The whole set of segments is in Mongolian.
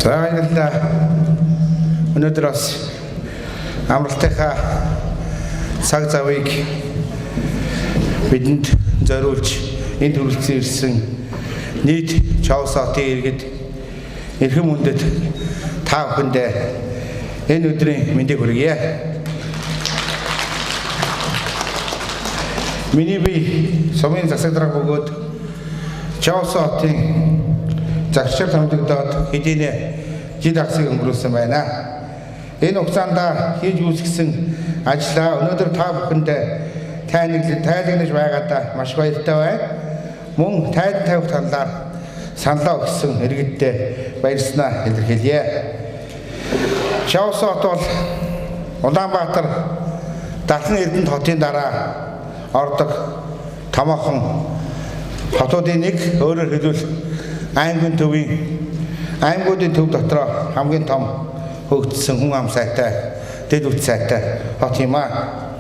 За өнөөдөр бас амралтынхаа цаг завыг бидэнд зориулж энд хүрэлцэн ирсэн нийт Чаусатын иргэд эрхэм хүндэт та бүхэндээ энэ өдрийн мэндийг хүргье. Миний бие сумын засаг дарга бөгөөд Чаусатын загшил хамтагдаад хэдийнэ жил агсыг өнгөрүүлсэн байна. Энэ хугацаанд хийж үүсгэсэн ажлаа өнөөдөр та бүхэндээ тайлагнаж байгаадаа маш баяртай байна. Мөн тайлан тавих талаар саналаа өгсөн иргэддээ баярснаа илэрхийлье. Чаусат бол Улаанбаатар Далхан Эрдэнэт хотын дараа ордог томоохон хотуудын нэг, өөрөөр хэлбэл аймагуудын төв дотор хамгийн том хөгжсөн хүн ам сайтай, дэд үт сайтай хот юм аа.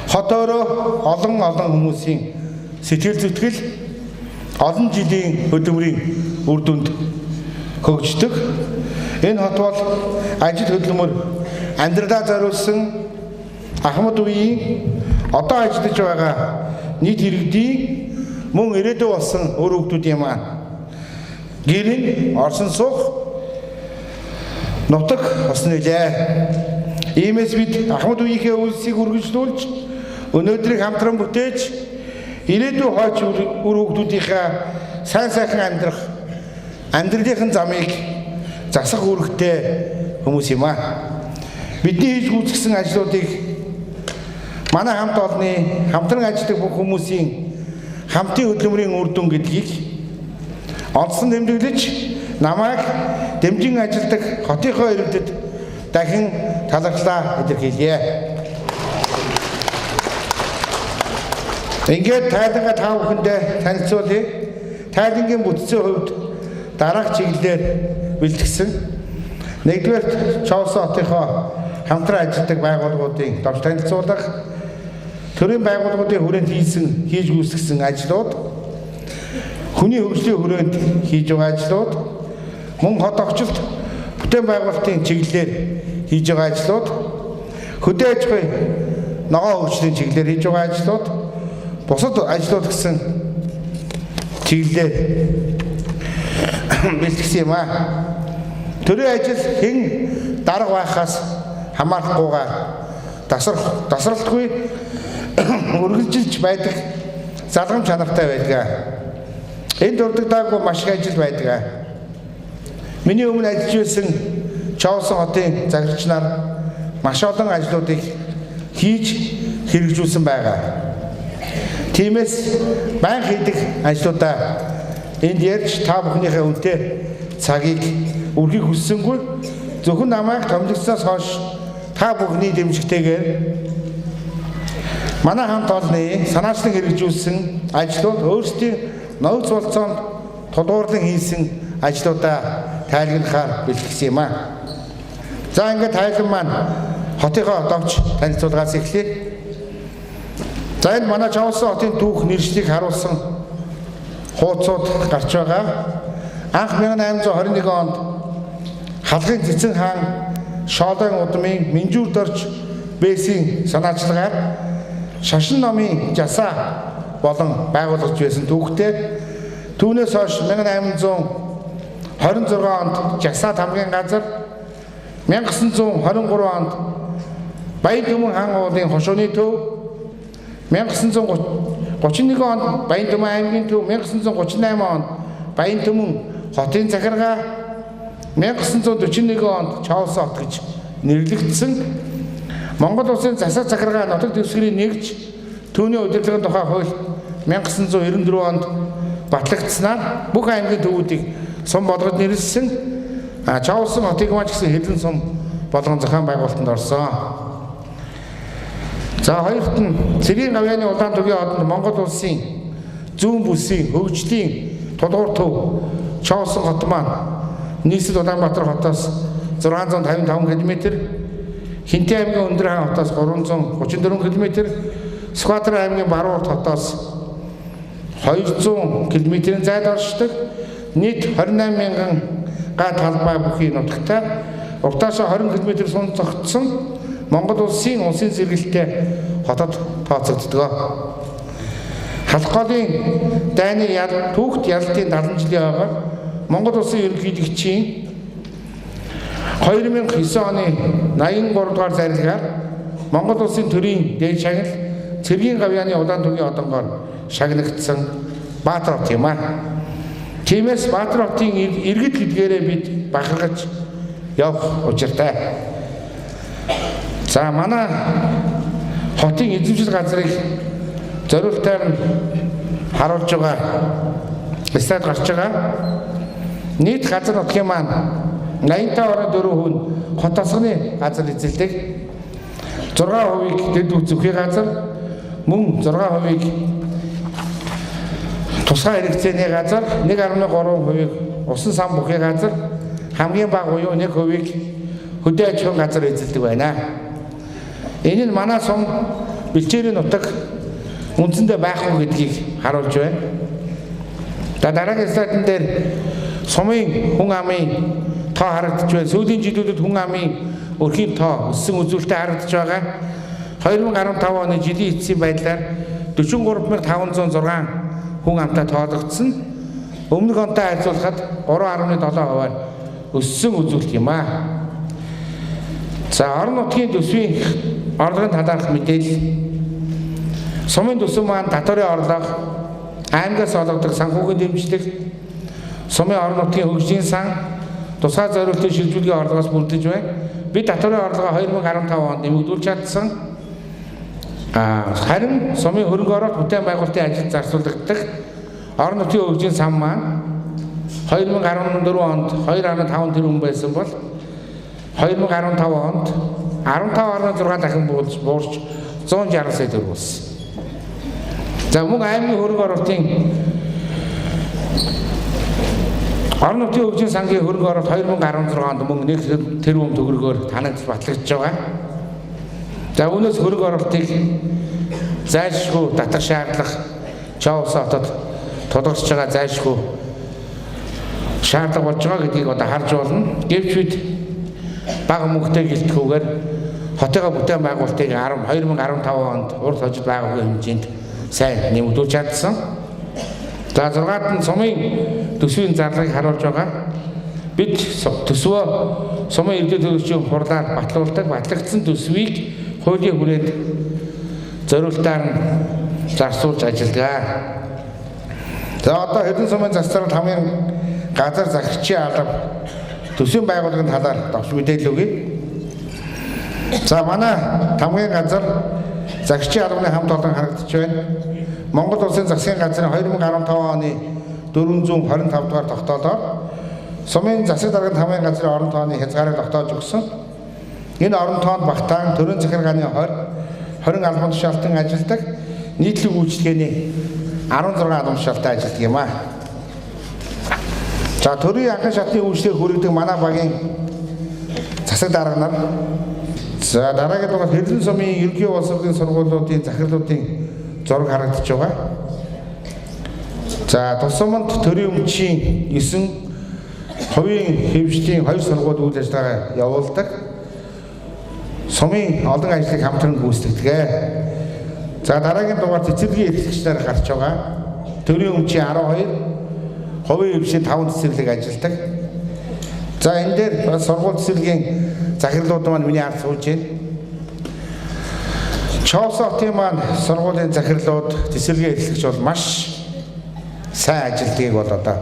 Хот өөрөө олон хүмүүсийн сэтгэл зүтгэл, олон жилийн хөдөлмөрийн үр дүнд хөгждөг. Энэ хот бол ажил хөдөлмөр амьдралаа зориулсан Ахмад үеийн одоо ажиллаж байгаа нийт иргэдийн мөн ирээдүй болсон өр хүүхдүүд юм аа. Гэрийн орсон суух нутаг бас нэлээ. Иймээс бид Ахмад үеийнхээ үйлсийг үргэлжлүүлж өнөөдрийг хамтран бүтээж ирээдүйн хойч өр хүүхдүүдийнхээ сайн сайхан амьдралын замыг засах үүрэгтэй хүмүүс юм аа. Бидний хийж гүйцэтгэсэн ажлуудыг манай хамт олонны хамтран ажилладаг бүх хүмүүсийн хамтын хөдөлмөрийн үр дүн гэдгийг онцлон тэмдэглэж намайг дэмжин ажилладаг хотынхоо иргэдэд дахин талархлаа илэрхийлье. Ингээд тайлангаа та бүхэндээ танилцуулъя. Тайлангийн бүтцийн хувьд дараах чиглэлээр бэлтгэсэн. Нэгдүгээр Чаусатын хотынхоо хамтран ажилладаг байгууллагуудын товч танилцуулга, төрийн байгууллагуудын хүрээнд хийж гүйцэтгэсэн ажлууд, хүний хөгжлийн хүрээнд хийж байгаа ажлууд, мөн хот огчлт бүтээн байгуулалтын чиглэлээр хийж байгаа ажлууд, хөдөө аж ахуйн ногоон хөгжлийн чиглэлээр хийж байгаа ажлууд, бусад ажлууд гэсэн чиглэлээр бэлтгэсэн юм аа. Төрийн ажил хэн дарга байхаас хамаарахгүйгээр тасралтгүй үргэлжилж байдаг залгам чанартай байдаг. Энд дурддаггүй маш их ажил байдаг. Миний өмнө ажиллаж байсан Чаусан хотын загварч нар маш олон ажлуудыг хийж хэрэгжүүлсэн байгаа. Тиймээс баян хийдэг ажлуудаа энд ярьж та бүхнийхээ үнэтэй цагийг үргэлж хүссэнгүй зөвхөн намайг томилгосноос хойш та бүхний дэмжигтэйгээр манай хамт олонны санаачлан хэрэгжүүлсэн ажлууд өөрсдийн нөөц болцоонд тулгуурлан хийсэн ажлуудаа тайлгнахаар бэлтгэсэн юм аа. За ингээд тайлан маань хотынхоо товч танилцуулгаас эхлэе. За энэ манай Чаусан хотын түүх нэршлиг харуулсан хуудсууд гарч байгаа. Анх 1821 онд Халахын Цэцэн хаан Шоолын удмын Минжүүрд орж Бээсийн санаачлагаар шашин номын жасаа болон байгуулагдж байсан түүхтэй. Түүнээс хойш 1826 онд Жасаад хамгийн газар, 1923 онд Баян-Түмэн хаан уулын хошууны төв, 1931 онд Баян-Түмэн аймгийн төв, 1938 онд Баян-Түмэн хотын захиргаа, 1941 онд Чаусат гэж нэрлэгдсэн. Монгол улсын засаг захиргаа нутаг дэвсгэрийг нэгж түүний удирдлагын тухай хууль 1994 онд батлагдсанаар бүх аймгийн төвүүдийг сум болгож нэрлсэн. Чаусан хотыг маань гэсэн хэдэн сум болгон зохион байгуулалтанд орсон. За хоёрт нь Цэргийн гавьяаны улаан тугийн хотод Монгол улсын зүүн бүсийн хөгжлийн тулгуур төв Чаусан хот маань нийслэл Улаанбаатар хотоос 655 км, Хинтээ аймгийн Өндөр хаан хотоос 334 км, Сүхбаатар аймгийн Баруурт хотоос 200 км-ийн зайд оршдог. Нийт 28,000 га талбай бүхий нутагтай уртаашаа 20 км сун зогтсон Монгол улсын сэргэлттэй хотод тооцогддог. Халах голын дайны түүхт ялалтын 70 жилийн ойгоор Монгол улсын ерөнхийлөгчийн 2009 оны 83 дугаар зарилгаар Монгол улсын төрийн дээд шагнал Цэргийн гавьяаны улаан түгийн одонгоор шагнагдсан Баатар хот юм аа. Тиймээс Баатар хотын иргэд гэдгээрээ бид бахархаж явах учиртай. За манай хотын эзэмшил газрыг зориултаар нь харуулж байгаа слайд гарч байгаа. Нийт газар нутгийн маань 85.4 хүн хот тосгоны газар эзэлдэг. 6% дэд үзүүхийн газар, мөн 6% тусгай хэрэгцээний газар, 1.3% усан сан бүхий газар, хамгийн бага буюу 1% хөдөө аж ахуйн газар эзэлдэг байна. Энэ нь манай сум бэлчээрийн нутаг үндсэндээ байхгүй гэдгийг харуулж байна. Дараагийн слайдн дээр сумын хүн амын тоо харагдаж байна. Сүүлийн жилүүдэд хүн амын өрхийн тоо өссөн үзүүлэлттэй харагдаж байгаа. 2015 оны жилийн эцсийн байдлаар 43,506 хүн амтай тоологдсон. Өмнөх онтой харьцуулахад 3.7%-аар өссөн үзүүлэлт юм аа. За орон нутгийн төсвийн орлогын талаарх мэдээлэл. Сумын төсөв маань татварын орлого, аймагаас олгодог санхүүгийн дэмжлэг, сумын орон нутгийн хөгжлийн сан, тусгай зориултын шилжүүлгийн орлогоос бүрдэж байна. Бид татварын орлогоо 2015 онд нэмэгдүүлж чадсан. Харин сумын хөрөнгө оруулалт бүтээн байгуулалтын ажилд зарцуулагддаг орон нутгийн хөгжлийн сан маань 2014 онд 2.5 тэрбум байсан бол 2015 онд 15.6 дахин буурч 160 сая төгрөг болсон. За мөн аймгийн хөрөнгө оруулалтын орон нутгийн хөгжлийн сангийн хөрөнгө оруулалт 2016 онд мөн 1 тэрбум төгрөгөөр танагдж батлагдж байгаа. За үүнээс хөрөнгө оруулалтыг зайлшгүй татах шаардлага Чаус хотод тодорхойлж байгаа зайлшгүй шаардлага болж байгаа гэдгийг одоо харж болно. Гэвч бид бага мөнгөтэй гэлтгүүгээр хотыгоо бүтээн байгуулалтыг 2015 онд урд хожид байгууллагын хэмжээнд сайн нэмэгдүүлж чадсан. За 6-ад нь сумын төсвийн зарлагыг харуулж байгаа. Бид төсвөө сумын иргэд төлөвчийн хурлаар батлуулдаг. Батлагдсан төсвийг хуулийн хүрээнд зориултаар нь зарцуулж ажилладаг. За одоо хэдэн сумын засварт хамгийн газар захирчийн алба төсвийн байгууллагын талаар товч мэдээлэл өгье. За манай хамгийн газар захирчийн албаны хамт олон харагдаж байна. Монгол улсын засгийн газрын 2015 оны 425 дугаар тогтоолоор сумын засаг дарганд хамгийн газрын орон тооны хязгаарыг тогтоож өгсөн. Энэ орон тоонд багтаан төрийн захиргааны 20 албан тушаалтан ажилладаг. Нийтлэг үйлчлэгээний 16 албан тушаалтай ажилладаг юм аа. За төрийн анхан шатны үйлчлэгийг хүргэдэг манай багийн засаг дарга нар. За дараагийн дугаар Хэрлэн сумын ерөнхий боловсролын сургуулиудын захирлуудын зураг харагдаж байгаа. За тус суманд төрийн өмчийн 9 хувийн хэвшлийн 2 сургууль үйл ажиллагаа явуулдаг. Сумын олон ажлыг хамтран гүйцэтгэдэг. За дараагийн дугаар цэцэрлэгийн эрхлэгч нар гарч байгаа. Төрийн өмчийн 12, хувийн хэвшлийн 5 цэцэрлэг ажилладаг. За энэ дээр бас сургууль цэцэрлэгийн захирлууд маань миний ард сууж байна. Чаус хотын маань сургуулийн захирлууд, цэцэрлэгийн эрхлэгч бол маш сайн ажилтгийг бол одоо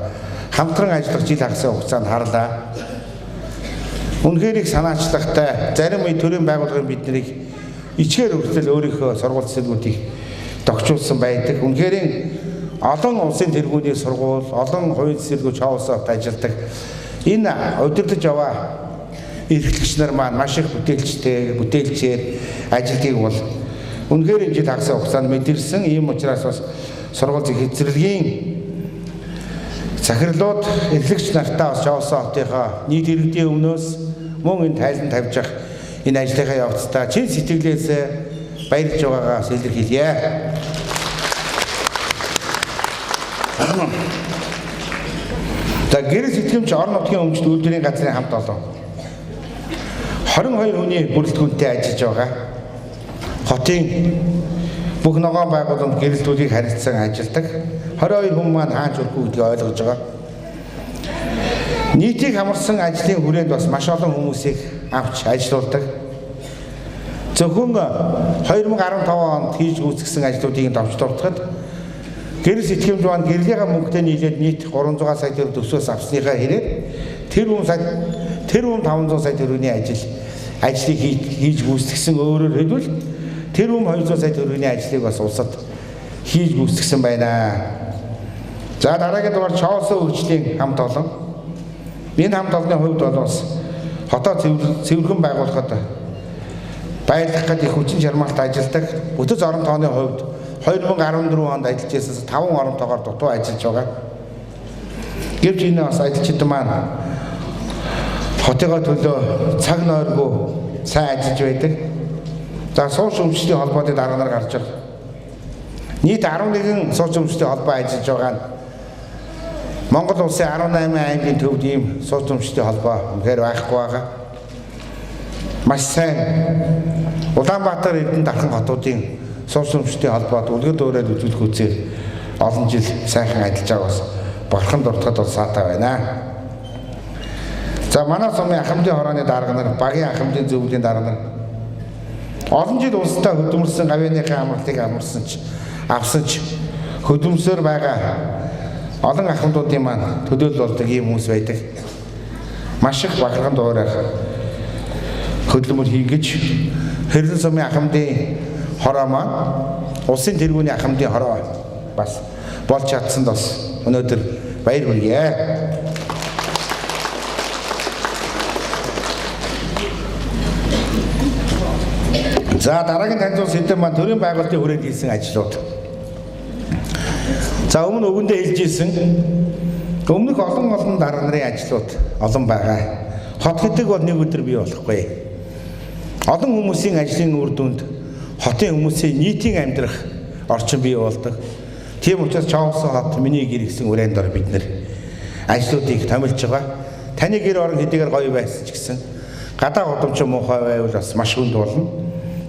хамтран ажиллах жил хагас хугацаанд харлаа. Үнэхээр их санаачлагтай зарим үе төрийн байгууллагын биднийг ичгээр өртөл өөрийнхөө сургууль цэцэрлэгүүдийг тогтчулсан байдаг. Үнэхээр олон улсын тэргүүний сургууль, олон хувийн цэцэрлэгүүд Чаус хот ажилладаг. Энэ удирдах яваа эрхлэгч нар маань маш их бүтээлчээр ажилтгийг бол үнэхээр энэ жил хагас хугацаанд мэдэрсэн. Ийм учраас бас сургууль цэцэрлэгийн захирлууд эрхлэгч нартаа бас Чаус хотынхоо нийт иргэдийн өмнөөс мөн энэ тайлан тавьж явах энэ ажлынхаа явцдаа чин сэтгэлээс баярлж байгаагаас илэрхийлье. За гэрэл сэтгэмж орон нутгийн өмчт үйлдвэрийн газрын хамт олон 22 хүний бүрэлдэхүүнтэй ажиллаж байгаа. Хотын бүх ногоон байгууллаганд гэрэлтүүлгийг харилцан ажилладаг 22 хүн маань хааж өрхөө гэдгийг ойлгож байгаа. Нийтийг хамарсан ажлын хүрээнд бас маш олон хүмүүсийг авч ажилуулдаг. Зөвхөн 2015 онд хийж гүйцэтгсэн ажлуудыг товчлуулахад гэрэл сэтгэмж маань гэрлийнхаа мөнгөтэй нийлээд нийт 300 сая төгрөг төсвөөс авсныхаа хэрэг тэр хүн 500 сая төгрөгийн ажлыг хийж гүйцэтгсэн. Өөрөөр хэлбэл тэр хүн 200 сая төгрөгийн ажлыг бас улсад хийж гүйцэтгсэн байна. За дараагийн дугаар Чоолсон хөгжлийн хамт олон. Энэ хамт олонны хувьд бол бас хотоо цэвэрхэн байгуулахад баярлах гэдэг их хүчин чармайлт ажилладаг. Бүтэц орон тооны хувьд 2014 онд ажиллаж байсан 5 орон тоогоор дутуу ажиллаж байгаа. Гэвч энэ бас ажилчид маань хотыгоо төлөө цаг нойргүй сайн ажиллаж байдаг. За сууч өмчтийн холбооны дарга нар гарч байгаа. Нийт 11 сууч өмчтийн холбоо ажиллаж байгаа нь Монгол улсын 18 аймгийн төвд ийм сууч өмчтийн холбоо үнэхээр байхгүй байгаа. Маш сайн Улаанбаатар Эрдэнэ дархан хотуудын сууч өмчтийн холбоод үлгэр дуурайд үзүүлэх үзээр олон жил сайхан ажиллаж байгаас бархан дуртахад бол саатай байна. За манай сумын ахмадын хорооны дарга нар, багийн ахмадын зөвлөлийн дарга нар олон жил улстай хөдөлмөрсөн гавьяаныхаа амралтыг авсан ч хөдөлмөсөөр байгаа олон ахмадуудын маань төлөөлөл болдог ийм хүмүүс байдаг. Маш их бахархан дуурайх хөдөлмөр хийгэж Хэрлэн сумын ахмадын хороо маань улсын тэргүүний ахмадын хороо бас болж чадсанд бас өнөөдөр баяр хүргэе. За дараагийн танилцуулах сэдэв маань төрийн байгуулалтын хүрээнд хийсэн ажлууд. За өмнө өгөндөө хэлжсэн өмнөх олон дарга нарын ажлууд олон байгаа. Хот гэдэг бол нэг өдөр бий болохгүй. Олон хүмүүсийн ажлын үр дүнд хотын хүмүүсийн нийтийн амьдрах орчин бий болдог. Тийм учраас Чоолсон хот миний гэр гэсэн үрээнд ор бид нэр ажлуудыг томилж байгаа. Таны гэр орон хэдийгээр гоё байсан ч гэсэн гадаа годомч муухай байвал бас маш хүнд болно.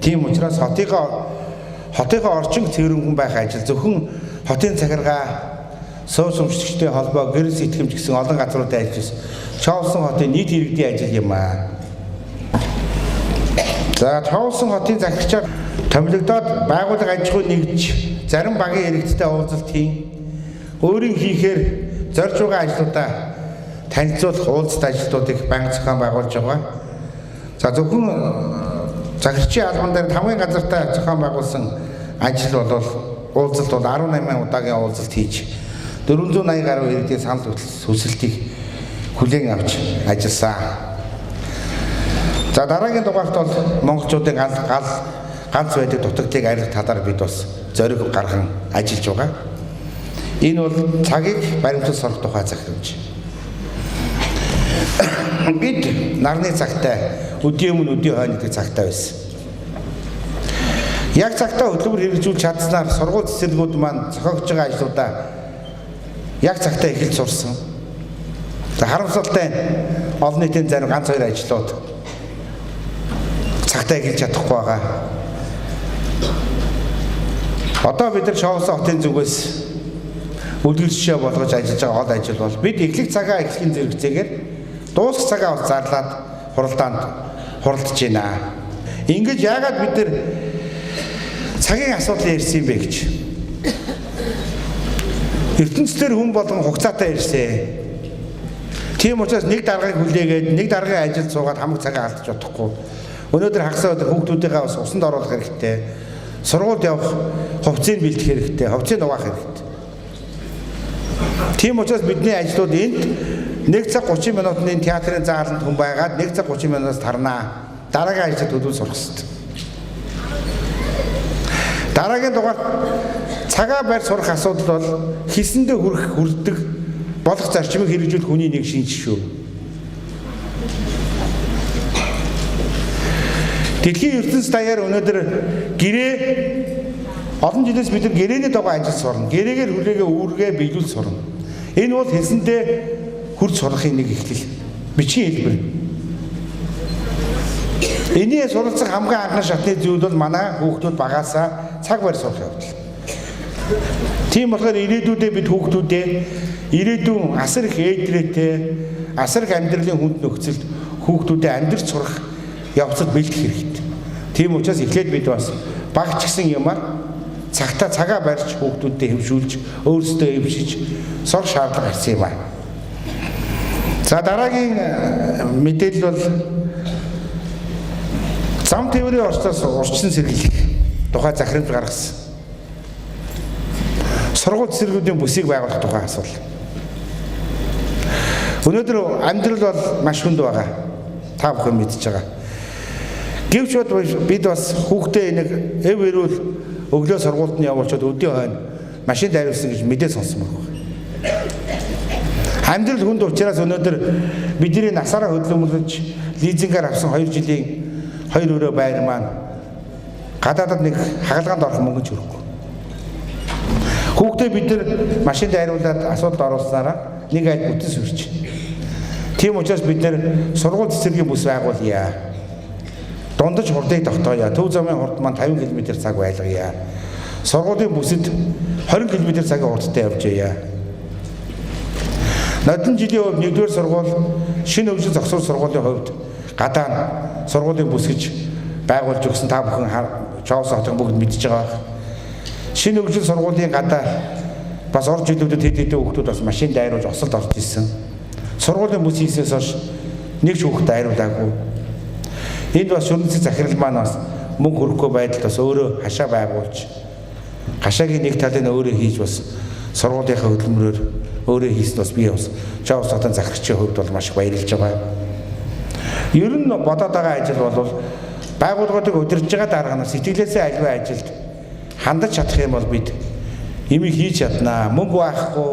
Тийм учраас хотынхоо орчин цэвэрхэн байх ажил зөвхөн хотын захиргаа, сууч өмчлөгчдийн холбоо, гэрэл сэтгэмж гэсэн олон газруудад ажиллаж Чоолсон хотын нийт иргэдийн ажил юм аа. За Чоолсон хотын захирагчаар томилогдоод байгууллага аж ахуй нэгж зарим багийн иргэдтэй уулзалт хийн. Өөрийн хийхээр зорж байгаа ажлуудаа танилцуулах уулзалт ажлуудыг банк зохион байгуулж байгаа. За зөвхөн захирагчийн албан дээр хамгийн газартай зохион байгуулсан ажил бол уулзалт бол 18 удаагийн уулзалт хийж 480 гаруй иргэдийн санал хүсэлтийг хүлээн авч ажилласан. За дараагийн дугаарт бол монголчуудын ганц байдаг дутагдгийг арилгах талаар бид бас зориг гарган ажиллаж байгаа. Энэ бол цагийг баримталж сурах тухай захирамж. Бид нарны цагтай өдийн өмнө өдийн хойно гэдэг цагтай байсан. Яг цагтаа хөтөлбөр хэрэгжүүлж чадсанаар сургууль цэцэрлэгүүд маань зохиогч байгаа ажлуудаа яг цагтаа эхэлж сурсан. За харамсалтай олон нийтийн зарим ганц хоёр ажлууд цагтаа эхэлж чадахгүй байгаа. Одоо бид нар Чоолсон хотын зүгээс үлгэр жишээ болгож ажиллаж байгаа ол ажил бол бид эхлэх цагаа эхлэхийн зэрэгцээгээр дуусах цагаа бол зарлаад хуралдаанд хуралдаж байна. Ингэж яагаад бид нар цагийн асуудал ярьсан юм бэ гэж. ертөнцийн хүн болгон хугацаатай ирсэн. Тийм учраас нэг даргаыг хүлээгээд нэг даргын ажилд суугаад хамаг цагаа алдаж бодохгүй. Өнөөдөр хагас өдөр хүүхдүүдийнхээ бас усанд оруулах хэрэгтэй. Сургуульд явах хувцсыг бэлдэх хэрэгтэй. Хувцсыг угаах хэрэгтэй. Тийм учраас бидний ажлууд энд 1 цаг 30 минутын театрын зааланд хүн байгаад 1 цаг 30 минутаас тарнаа. Дараагийн ажилд төлөв сурах хэрэгтэй. Дараагийн дугаар цагаа барь сурах асуудал бол хийсэндээ хүрдэг болох зарчмыг хэрэгжүүлэх хүний нэг шинж шүү. Дэлхийн ертөнцийн даяар өнөөдөр гэрээ олон жилээс бид нар гэрээний дагуу ажил сурна. Гэрээгээр хүлээгээ үүргээ биелүүл сурна. Энэ бол хэлсэндээ хурц сурахын нэг эхлэл бичгийн хэлбэр. Энийг суралцах хамгийн анхны шатны зүйл бол манай хүүхдүүд багаасаа цаг барь сурах явдал. Тийм болохоор ирээдүйдээ бид хүүхдүүдээ ирээдүйн асар их ээдрээтэй асар их амьдралын хүнд нөхцөлд хүүхдүүдэд амьдрч сурах явцад бэлдэх хэрэгтэй. Тийм учраас эхлээд бид бас багч гисэн юмар цагтаа цагаа барьж хүүхдүүдэд хөвшүүлж өөрсдөө эвшиж сурах шаардлага гарсан юм аа. За дараагийн мэдээлэл бол зам тээврийн орчноос урьдчилан сэргийлэх тухай захирамж гаргасан. Сургууль цэцэрлэгүүдийн бүсийг байгуулах тухай асуудал. Өнөөдөр амьдрал бол маш хүнд байгаа. Та бүхэн мэдж байгаа. Гэвч бид бас хүүхдээ нэг эв эрүүл өглөө сургуульд нь явуулчаад өдөө хойно машин дайруулсан гэж мэдээ сонссон байна. Амьдрал хүнд учраас өнөөдөр бидний насаараа хөдөлмөрлөж лизингээр авсан 2 жилийн 2 өрөө байр маань гадаадад нэг хагалгаанд орох мөнгө ч өрөхгүй. Хүүхдээ бид нар машин дайруулад асуудалд оруулснараа нэг айл бүтэн сүрч. Тийм учраас бид нар сургууль цэцэрлэгийн бүс байгуулъя. Дундаж хурдыг тогтооё. Төв замын хурд маань 50 км цаг байлгая. Сургуулийн бүсэд 20 км цагийн хурдтай явжээ. Нодон жилийн хувьд 1-р сургууль шинэ өвчин зохицуул сургуулийн хувьд гадаа сургуулийн бүс гэж байгуулж өгсөн та бүхэн Чаус хотын бүгд мэдж байгаа. Шинэ өвчин сургуулийн гадаа бас орж илүүдэд хэд хэдэн хүүхдүүд бас машин дайруулж осолд орж ирсэн. Сургуулийн бүс хийснээс хойш нэг ч хүүхэд дайруулаагүй. Энд бас шүрэнцэг захирал маань бас мөнгө хөрөхгүй байдалд бас өөрөө хашаа байгуулж хашаагийн нэг талын өөрөө хийж бас сургуулийнхаа хөдөлмөрөөр өөрөө хийсэн бас би бас Чаус хотын захирагчийн хувьд бол маш их баярлж байгаа. Ер нь бодоод байгаа ажил бол байгууллагуудыг удирдах байгаа дарга сэтгэлээсээ аливаа ажилд хандаж чадах юм бол бид имийг хийж чаднаа. Мөнгө байхгүй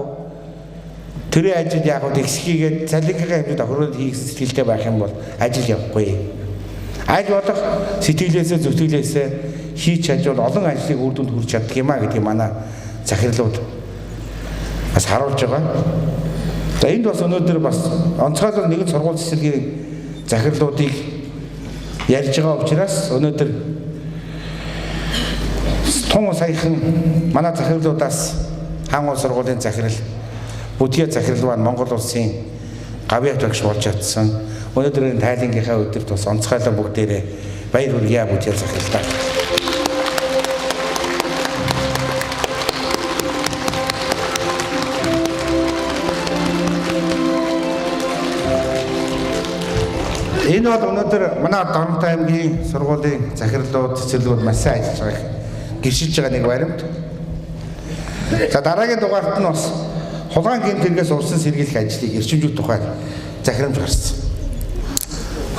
тэр ажил яг уу тэгсхийгээд цалингийн хэмжээнд тохируулж хийх сэтгэлтэй байх юм бол ажил явахгүй. Аль болох сэтгэлээсээ зүтгэлээсээ хийж чадвал олон ажлыг үр дүнд хүргэж чаддаг юм а гэдгийг манай захирлууд бас харуулж байгаа. За энд бас өнөөдөр бас онцгойлол нэгэн сургууль цэцэрлэгийн захирлуудыг ярьж байгаа учраас өнөөдөр тун саяхан манай захирлуудаас хаан улс сургуулийн захирал бүдгийн захирал маань Монгол улсын гавьяат багш болж чадсан. Өнөөдрийн тайлангийнхаа өдөрт бас онцгойлон бүгдээрээ баяр хүргэе бүдгийн захиралтай. Энэ бол өнөөдөр манай Дорнот аймгийн сургуулийн захирлууд цэцэрлэгүүд маш сайн ажиллаж байгааг гэршилж байгаа нэг баримт. За дараагийн дугаарт нь бас хулгайн гэмт хэрэгээс урьдчилан сэргийлэх ажлыг эрчимжүүлэх тухай захирамж гарсан.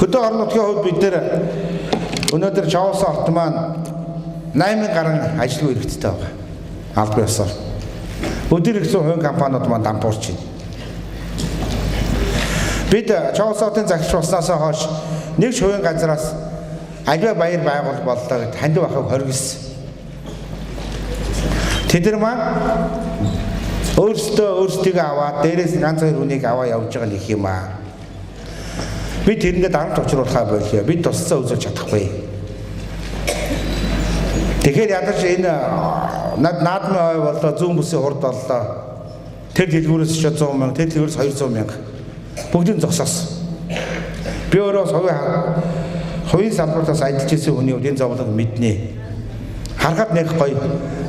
Хөдөө орон нутгийн хувьд бид нэр өнөөдөр Чаус хот маань 8000 гаруй ажилгүй хэрэгцтэй байгаа. Албан ёсоор. Өдөр ихсэн хувийн компаниуд маань дампуурч байна. Бид Чаус хотын захирч болсноос хойш нэг ч хувийн газраас аливаа баяр байгуул боллоо гэд хандив ахыг хоригсон. Тэд маань өөрсдөө аваад дээрээс ганц хоёр хүнийг аваа явж байгаа нэг юм аа. Бид тэрэндээ дарамт учруулахаа болио. Бид тусцаа үзүүлж чадахгүй. Тэгэхээр ядаж энэ наадмын ой боллоо, зүүн бүсийн хурд боллоо. Тэр дэлгүүрээс ч 100 мянга, тэр дэлгүүрээс 200 мянга. Бүгдийг зогсоосон. Би өөрөө хувийн салбартаас ажиллаж ирсэн хүний хувьд энэ зовлон мэднэ. Харахад нэг гоё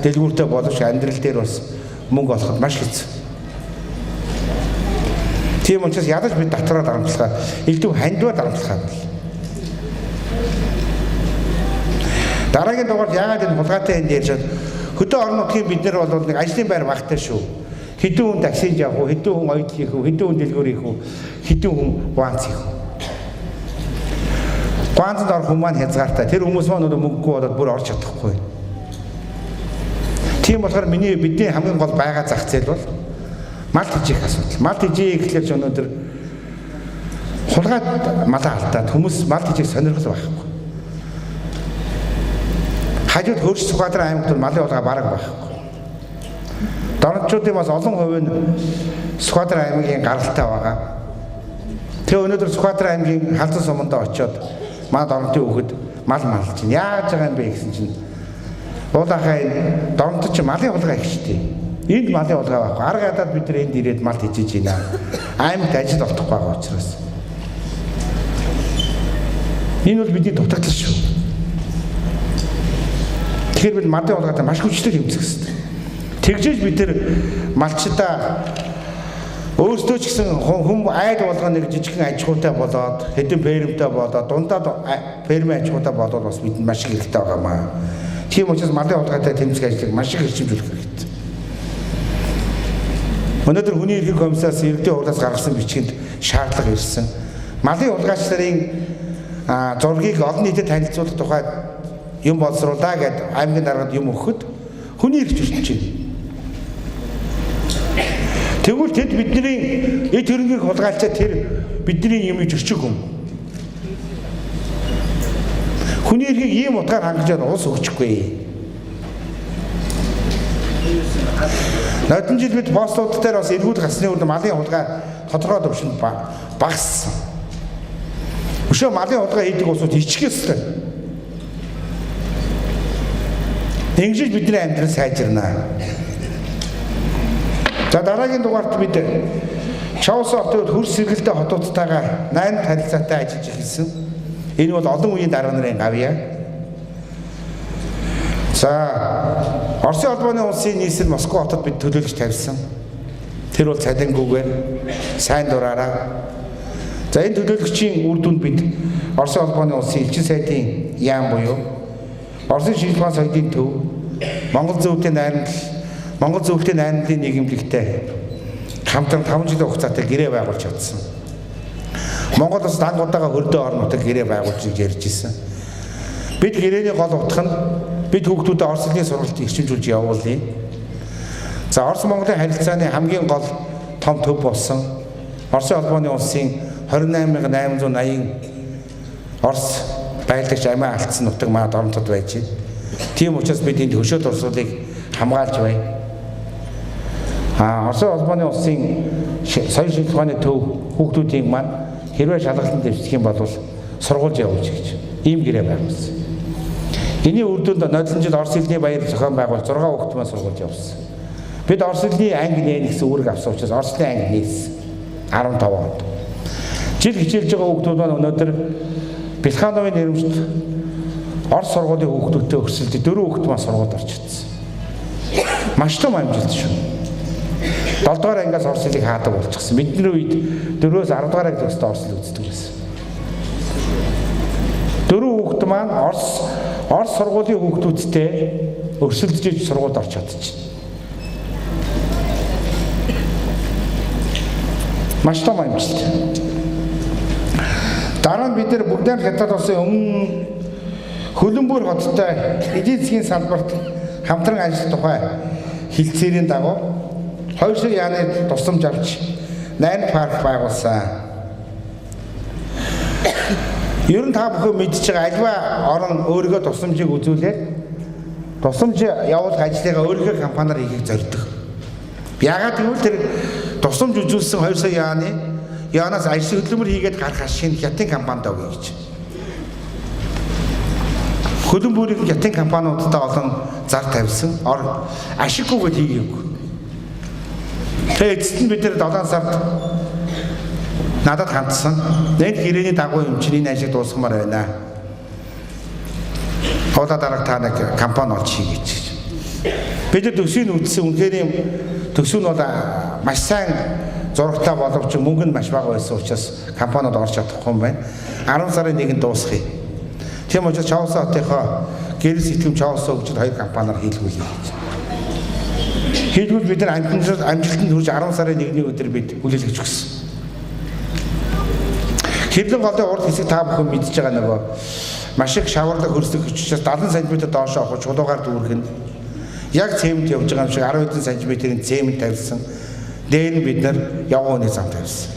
дэлгүүртэй боловч амьдрал дээр бас мөнгө олоход маш хэцүү. Тийм учраас ядаж бид дотроо дарамтлахаа, элдв хандиваа дарамтлахаа бол. Дараагийн дугаард яагаад энэ хулгайтай энэ ярьж хөдөө орон нутгийн бид нар бол нэг ажлын байр багтай шүү. Хэдэн хүн таксинд явах уу, хэдэн хүн оёд хийх үү, хэдэн хүн дэлгүүр хийх үү, хэдэн хүн гуанц хийх үү. Гуанцд орох хүмүүс маань хязгаартай. Тэр хүмүүс маань одоо мөнгөгүй болоод бүр орж чадахгүй. Тийм болохоор бидний хамгийн гол байгаа зах зээл бол мал тэжээх асуудал. Мал тэжээ гэхлээр ч өнөөдөр хулгайд малаа алдаад хүмүүс мал тэжээх сонирхол байхгүй. Хажууд хөрш Сүхбаатар аймагт малын улгаа бараг байхгүй. Дорнотчуудын бас олон хувь нь Сүхбаатар аймгийн гаралтай байгаа. Тэгээ өнөөдөр Сүхбаатар аймгийн халзан суманд очиод манай Доронтын хүүхэд мал малж байна. Яаж байгаа юм бэ гэсэн чинь уулахаа энэ Доронтод чи малын хулгай их штий. Энд малын хулгай байхгүй. Арга гадаад бид нар энд ирээд мал хийж байна. Аймагт ажил олдохгүй байгаа учраас. Энэ бол бидний дутагдал шүү. Тэгэхээр бид малын хулгайтай маш хүчтэй хэмжих хэрэгтэй. Тэгжээж бид нар малчдаа өөрсдөө ч гэсэн хүм айл болгоо нэг жижигхэн аж ахуйтай болоод хэдэн фермтэй болоод дундаад фермийн аж ахуйтай болоод бас бидэнд маш их хэрэгтэй байгаа маа. Тийм учраас малын хулгайтай тэмцэх ажлыг маш их хэмжүүлэх хэрэгтэй. Өнөөдөр хүний эрхийн комиссараас иргэдийн хурлаас гаргасан бичгэнд шаардлага ирсэн. Малын хулгайчлалын зургийг олон нийтэд танилцуулах тухай юм боловсруулаа гэд аймгийн даргад юм өгөхөд хүний эрх зөрчиж байна. Тэгвэл тэд бидний эд хөрөнгийг хулгайлцаа тэр бидний юм зөрчих юм. Хүний эрхийг ийм утгаар хангаж уус өгчихгүй. Нойдон жил бид постууд дээр бас эргүүд гасны үед малын хулгай тодорхой төвшөнд багассан. Өшөө малын хулгай хийдэг усууд ичгэстэй. Ингэж бидний амьдрал сайжирнаа. За дараагийн дугаарт бид Чаус хотод хөрс сэргэлтэй хотуудтайгаа 8 харилцаатай ажиллаж эхэлсэн. Энэ бол олон үеийн дарга нарын гавьяа. За Оросын албаны улсын нийслэл Москва хотод бид төлөөлж тавьсан. Тэр бол цалингүйгээр сайн дураараа. За энэ төлөөлөгчийн үр дүнд бид Оросын албаны улсын элчин сайдын яам буюу Оросын шилжүүлэн соёлын төв, Монгол зөвлөлтийн найрамдлын нийгэмлэгтэй хамтран 5 жилийн хугацаатай гэрээ байгуулж чадсан. Монгол улс дангуудаагаа хөрдөө орнуудад гэрээ байгуулж ярьж ирсэн. Бид гэрээний гол утга нь бид хүүхдүүдэд Орос хэлний сургалтыг эрчимжүүлж явуулъя. За Орос Монголын харилцааны хамгийн гол том төв болсон Оросын албаны улсын 28880 Орос байрлагч амиа алдсан нутаг маа Доронтод байж байна. Тийм учраас бид энд хөшөө дурсуулыг хамгаалж байна. Оросын албаны улсын соёл шилжүүлэхний төв хүүхдүүдийн маань хэрвээ шалгалтанд дэвших юм бол сургууль явуулж гэж ийм гэрээ байгуулсан. Эний үр дүнд нодлон жил Орос хэлний баяр зохион байгуулж 6 хүүхэд маань сургууль явуулсан. Бид Орос хэлний анги нээх гэсэн үүрэг авсан учраас Орос хэлний анги нээсэн 15 онд. Жил хичээлж байгаа хүүхдүүд маань өнөөдөр Бэлхановын нэрмжт Орос сургуулийн хүүхдүүдтэй өрсөлдөж 4 хүүхэд маань сургуульд орж ирсэн. Маш том амжилт шүү. 7 дугаар ангиас Орос хэлийг хаадаг болчихсон. Бидний үед 4-өөс 10 дугаар анги төгсөд Орос хэл үздэг байсан. 4 хүүхэд маань Орос сургуулийн хүүхдүүдтэй өрсөлдөж сургуульд орж чадчихна. Маш том амжилт. Дараа нь бид нар бүгдээр хятад улсын өмнө Хөлбөмбөр хоттой эдийн засгийн салбарт хамтран ажиллах тухай хэлцээрийн дагуу 2 сая яаны тусламж авч 8 парк байгуулсан. Ер нь та бүхэн мэдж байгаа альва орон өөрийнхөө тусламжийг үзүүлээд тусламж явуулах ажлыг өөрийнхөө компаниар хийхийг зорддог. Яагаад гэвэл тэр тусламж үзүүлсэн 2 сая яанаас ажил хөдөлмөр хийгээд гарах шинэ хятадын компанид өгье гэж. Хөлбөмбөрийн хятадын компаниудтай олон зар тавьсан. Ашиггүйгээд хийгээгүй. Тэгээд эцэст нь бид нэр 7 сард надад хандсан. Нэг гэрээний дагуу юм чинь энэ ажил дуусгамаар байна. Хоолой дарга та нэг компани олж хий гэж. Бид төсвийг үзсэн үнэхээр юм төсөв нь бол маш сайн зурагтай боловч мөнгө нь маш бага байсан учраас компаниуд орж чадахгүй юм байна. 10 сарын 1-нд дуусгая. Тийм учраас Чаус хотынхоо гэрэл сэтгэм Чаус хөгжил 2 компаниар хийлгүүлээ гэж. Хийлгүүл бид нар амжилтанд хүрч 10 сарын 1-ний өдөр бид хүлээлгэж өгсөн. Хэвлэн голын урд хэсэг та бүхэн мэдж байгаа нөгөө маш их шаварлаг хөрслөг хүчээс 70 см доош авах чулуугаар дүүргэн яг цемент явж байгаа юм шиг 10 см-ийн цемент тавьсан. Дээр нь бид нар явгооны зам тавьсан.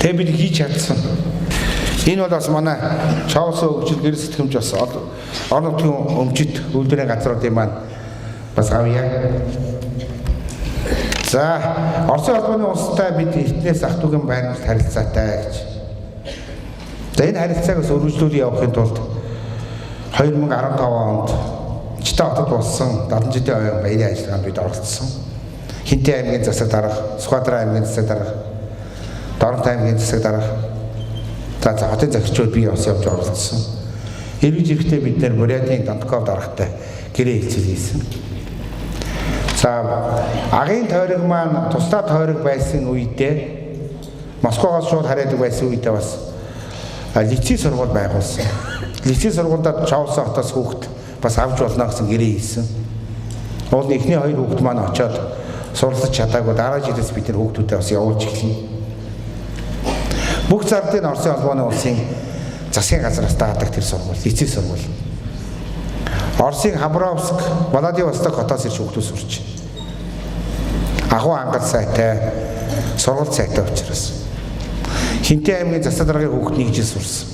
Тэг бид хийж чадсан. Энэ бол бас манай Чаус хөгжил гэрэл сэтгэмж бас орон нутгийн өмчит үйлдвэрийн газруудын маань бас авьяа. За, Оросын холбооны улстай бид эртнээс ах トゥ угийн байрнаас харилцаатай гэж. За энэ харилцааг бас өргөжлүүлж явахын тулд 2015 онд Чита хотод болсон 70 жилийн оюун баярын ажиллагаанд бид оролцсон. Хинтээ аймгийн засаг дарга, Сүхбаатар аймгийн засаг дарга, Дорнот аймгийн засаг дарга, за хотын захирчид бие бас явж оролцсон. Эргэж ирэхдээ бид нэр Бурятийн Донтков даргатай гэрээ хэлцэл хийсэн. За агийн тойрог маань туслаа тойрог байсан үедээ Москвагаас шууд хараадаг байсан үедээ бас лицей сургууль байгуулсан. Лицей сургуульд Чавсан хотоос хүүхэд бас авч болно гэсэн гэрээ хийсэн. Уул эхний хоёр хүүхэд маань очиод сурлаж чадаагүй дараа жилээс бид нар хүүхдүүдээ бас явуулж эхэлнэ. Бүх зардыг Оросын холбооны улсын засгийн газраас даадаг тэр сургууль, лицей сургууль. Оросын Хабаровск, Владивосток хотоос ирж хүүхдүүд сурч байна. Агуу ангал сайтай, сургууль сайтай учраас. Хинтээ аймгийн засаг даргын хүүхэд нэг жил сурсан.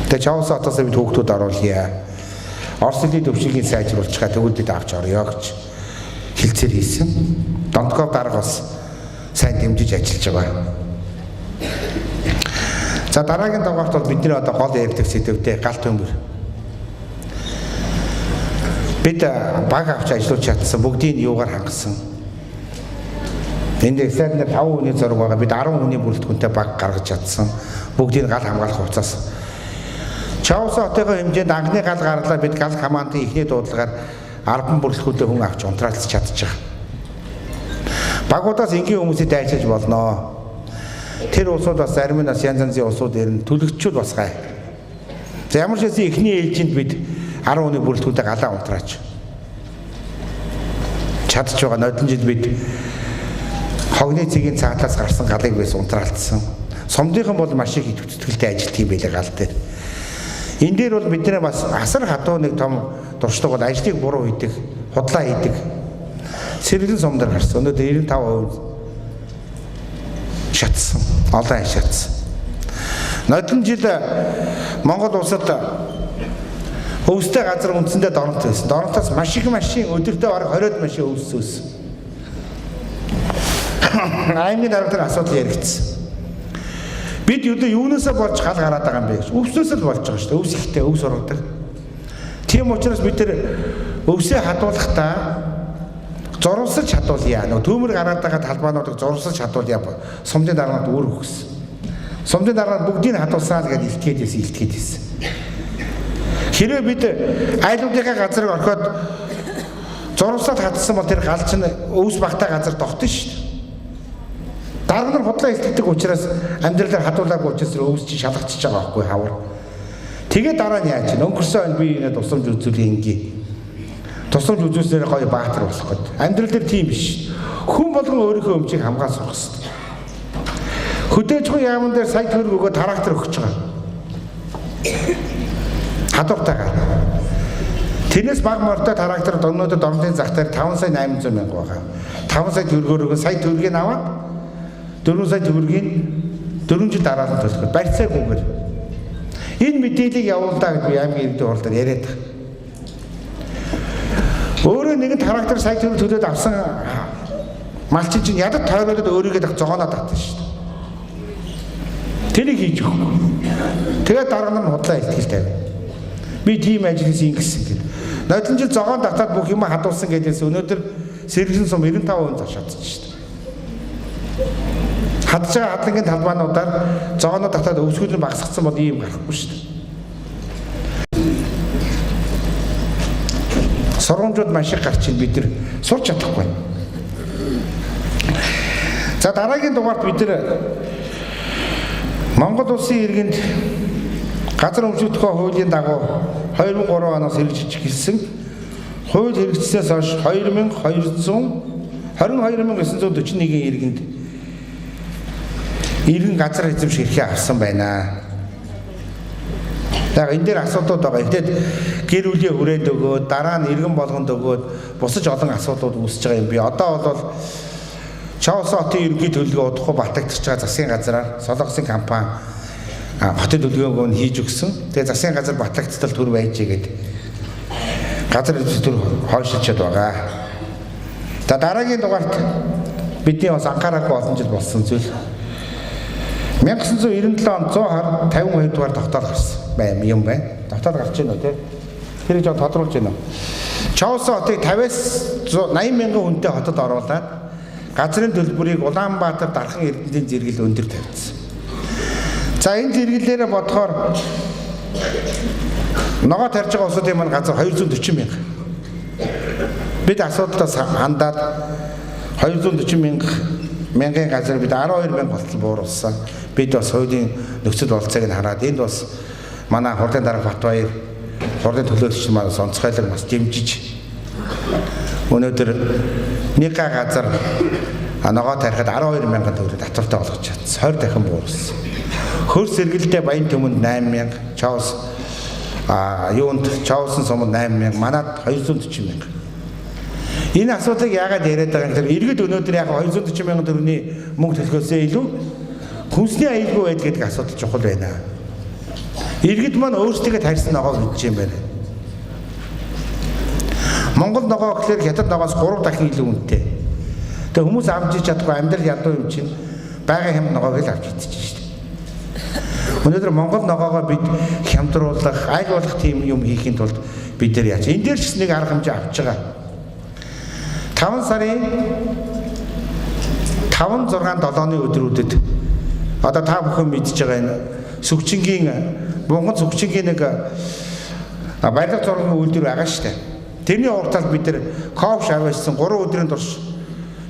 Тэгээ Чавсан хотоос бид хүүхдүүд оруулъя. Орос хэлний төвшингийг сайжруулчихаа төгөлдөд авч орё гэж хэлцээр хийсэн. Донтков дарга бас сайн дэмжиж ажиллаж байгаа. За дараагийн дугаарт бол бидний одоо гол яригдах сэдвтэй галт төмөр. Бид баг авч ажиллаж чадсан бүгдийг юугаар хангасан. Энд эксад нэр 5 хүний зураг байгаа. Бид 10 хүний бүрэлдэхүүнтэй баг гаргаж чадсан. Бүгдийг гал хамгаалах хугацаас. Чавсан хотын хэмжээнд анхны гал гарлаа бид гал командын эхний дуудлагаар 10 бүрэлдэхүүнтэй хүн авч унтраалж чадчих. Багуудаас энгийн хүмүүсийг дайчилж болно. Тэр улсууд бас зарим нь бас янз янзын улсууд ирнэ. Төлөгччүүд бас гай. За ямар ч хэсэг эхний ээлжинд бид 10 хүний бүрэлдэхүүнтэй галаа унтраач чадж байгаа. Нодлон жил бид хогны цэгийн цаатлаас гарсан галыг бас унтраалцсан. Сомдынхан бол маш их идэвхтэй ажилт юм байлаа гал дээр. Энэ дээр бол бид нэ бас асар хатуу нэг том дуршлаг бол ажлыг буруу хийдэг, худлаа хийдэг. Сэргэлэн сомдор гарсан. Өнөөдөр 95% шатсан. Олон шатсан. Нодлон жил Монгол улсад өвстэй газар үндсэндээ Дорнот байсан. Дорнотоос маш их машин өдөртөө бараг 20-од машин өвсөөс. Аймгийн дарга асуудал яригдсан. Бид юунаас болж гал гараад байгаа юм бэ гэж. Өвснөөс л болж байгаа шүү дээ. Өвс ихтэй өвс ургадаг. Тийм учраас бид нар өвсөө хадуулахдаа зурвалсаж хадуулъя. Нөгөө төмөр гараад байгаа талбаануудыг зурвалсаж хадуулъя. Сумдын дарганууд өөр өгсөн. Сумдын дарганууд бүгдийг хадуулсаа л гэж илтгээд байсан. Хэрвээ бид айлуудынхаа газрыг орхиод зурвалсаад хадсан бол тэр гал чинь өвс багтаа газар тогтно шүү дээ. Дарга нар худлаа илтгэдэг учраас амьдралаар хадуулаагүй учраас өвс чинь шалгачиж байгаа байхгүй хавар. Тэгээ дараа нь яаж чинь өнгөрсөн би энэ тусламж үзүүлэх ингийн. Тусламж үзүүлснээр гоё баатар болох гээд. Амьдрал дээр тийм биш. Хүн болгон өөрийнхөө өмчийг хамгаалж сурах хэрэгтэй. Хөдөөж хүн яамн дээр сая төгрөг өгөө трактор өгч байгаа. Хадууртайгаар. Тэрнээс баг мортой трактор өнөөдөр Дорнотын зах дээр 5 сая 800 мянга байгаа. 5 сая төгрөгөөр сая төгрөгийг аваад 4 сая төгрөгийг 4 жил дараа нь төлөх. Барьцаагүйгээр. Энэ мэдээллийг явуулдаа гэж би аймгийн иргэдийн хурал дээр яриад байгаа. Өөрөө нэгэн трактор сая төгрөг төлөөд авсан малчин чинь ядад тойроод өөрийгөө зогооноод татсан шүү дээ. Тэрийг хийж өгөхгүй. Тэгээд дарга нар худлаа ихтгэл тавина. Би тийм ажил хийсэн гэдэг. Нодлон жил зогоон татаад бүх юм хадуулсан гэдээс өнөөдөр сэргэлэн сум 95% зашаадсан шүү дээ. Хадж байгаа хадлагын талбаануудаар зогооноо татаад өвсгөл нь багасгацсан бол ийм гарахгүй шүү дээ. Сургамжууд маш их гарч ийн бид нар сурч чадахгүй. За дараагийн дугаарт бид нар Монгол улсын иргэнд газар өмчигдөх хуулийн дагуу 2003 оноос хэрэгжиж эхэлсэн хууль хэрэгжснээс хойш 22,941 иргэнд иргэн газар эзэмших эрхээ авсан байна. Яг энэ дээр асуудууд байгаа. Эхлээд гэр бүлийн хүрээнд өгөөд дараа нь иргэн болгонд өгөөд бусаж олон асуудлууд үүсэж байгаа юм би. Одоо бол Чавсан хотын ерөнхий төлөвлөгөө удахгүй батлагдчихж байгаа засгийн газраар Солонгосын компани хотын төлөвлөгөөг нь хийж өгсөн. Тэгээ засгийн газар батлагдтал төр байж гээд газар эзэмших төр хойшилчод байгаа. За дараагийн дугаарт бидний бас анхаарахгүй олон жил болсон зүйл. 1997 онд 152 дугаар тогтоол гарсан юм байна. Тогтоол гарч байна уу те? Тэрийг жоо тодруулж байна уу? Чаосон хотыг 50-аас 80 мянган хүнтэй хотод оруулаад газрын төлбөрийг Улаанбаатар дархан эрдэнтийн зэрэгэл өндөр тавьсан. За энэ зэрэглэлээрээ бодохоор ногоо тарьж байгаа улсуудын маань газар 240 мянга. Бид асуудалтаас хандаад 240 мянган газар бид 12 мянга болтол бууруулсан. Бид бас хуулийн нөхцөл болцоог нь хараад энд бас манай хурлын дарга Батбаяр хурлын төлөөлөгч маань онцгойлог бас дэмжиж өнөөдөр нэг газар ногоо тарихад 12 мянган төгрөг татвартай болгож чадсан. 20 дахин бууруулсан. Хөрс сэргэлдээ Баян Түмэнд 8 мянга, Чаос Чаосын сумд 8 мянга, манад 240 мянга. Энэ асуудлыг яагаад яриад байгаа юм гэхээр иргэд өнөөдөр яг 240 мянган төгрөгийн мөнгө төлөхөөсөө илүү хүнсний аюулгүй байдал гэдэг асуудал чухал байна. Иргэд маань өөрсдөө тарьсан ногоо гэж юм байна. Монгол ногоо гэхлээр хятад ногоос 3 дахин илүү үнэтэй. Тэгээ хүмүүс амжиж чадахгүй амьдрал ядуу юм чинь байгаа хэм ногоог л авч идчихэж шүү дээ. Өнөөдөр Монгол ногоогоо бид хямдруулах, айлуулах тийм юм хийхин тулд бид нар яаж. Энэ дээр ч нэг арга хэмжээ авч байгаа. 5 сарын 5, 6, 7-ны өдрүүдэд одоо та бүхэн мэдж байгаа энэ Сүгчингийн Монгол Сүгчингийн нэг баялаг зургийн үйлдвэр байгаа шүү дээ. Тэрний урталд бид нар коф шавьсан 3 өдрийн турш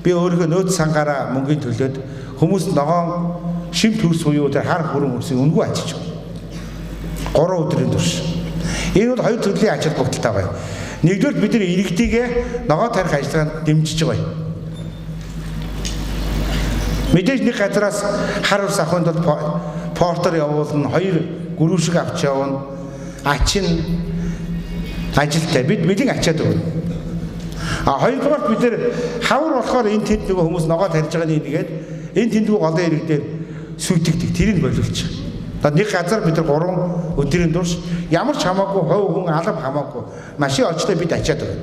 би өөрийнхөө нөөц сангаараа мөнгөний төлөөд хүмүүст ногоон шим төрс буюу тэр хар хүрэн өрсөй үнгүй ачиж байгаа. 3 өдрийн турш. Энэ бол хоёр төрлийн ач холбогдолтой байна. Нэгдүгээр бид нар иргэдийгээ ногоо тарих ажиллагаанд дэмжиж байгаа юм. Мэдээж нэг газараас хар ус авахын тулд портер явуулна, 2 гөрүүшиг авч явна. Ачин ажилтай бид бэлэн ачаад өгнө. Хоёрдугаар бид нар хавар болохоор энэ тэнд нөгөө хүмүүс ногоо тарьж байгаа нэгээд энэ тэндгүй голын иргэдээр сүйтгэдэг тэрийг боловч. Одоо нэг газар бид нар 3 өдрийн турш ямар ч хамаагүй хов хүн алав хамаагүй машин олжтой бид ачаад өгнө.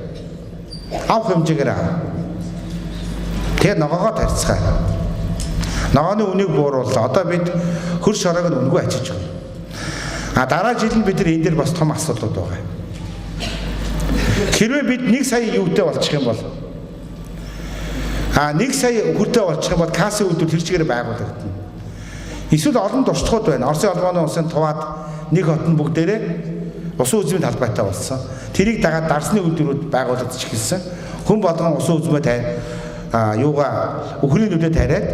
Авах хэмжээгээр аа. Тэгээ ногоогоо тарьцгаа. Ногооны үнийг буурууллаа. Одоо бид хөрш шороог нь үнгүй ачиж байгаа. Дараа жил нь бид нар энэ дээр бас том асуудлууд байгаа. Хэрвээ бид 1 сая юутай болчих юм бол 1 сая хүртээ болчих юм бол кассын үйлдвэр тэр чигээр байгуулагдана. Эсвэл олон туршлагууд байна. Оросын албаны улсын туваад нэг хотын бүгдээрээ усан үзмийн талбайтай болсон. Тэрийг дагаад дарсны үйлдвэрүүд байгуулагдаж эхэлсэн. Хүн болгон усан үзмээ юугаа үхрийн нүдэ тариад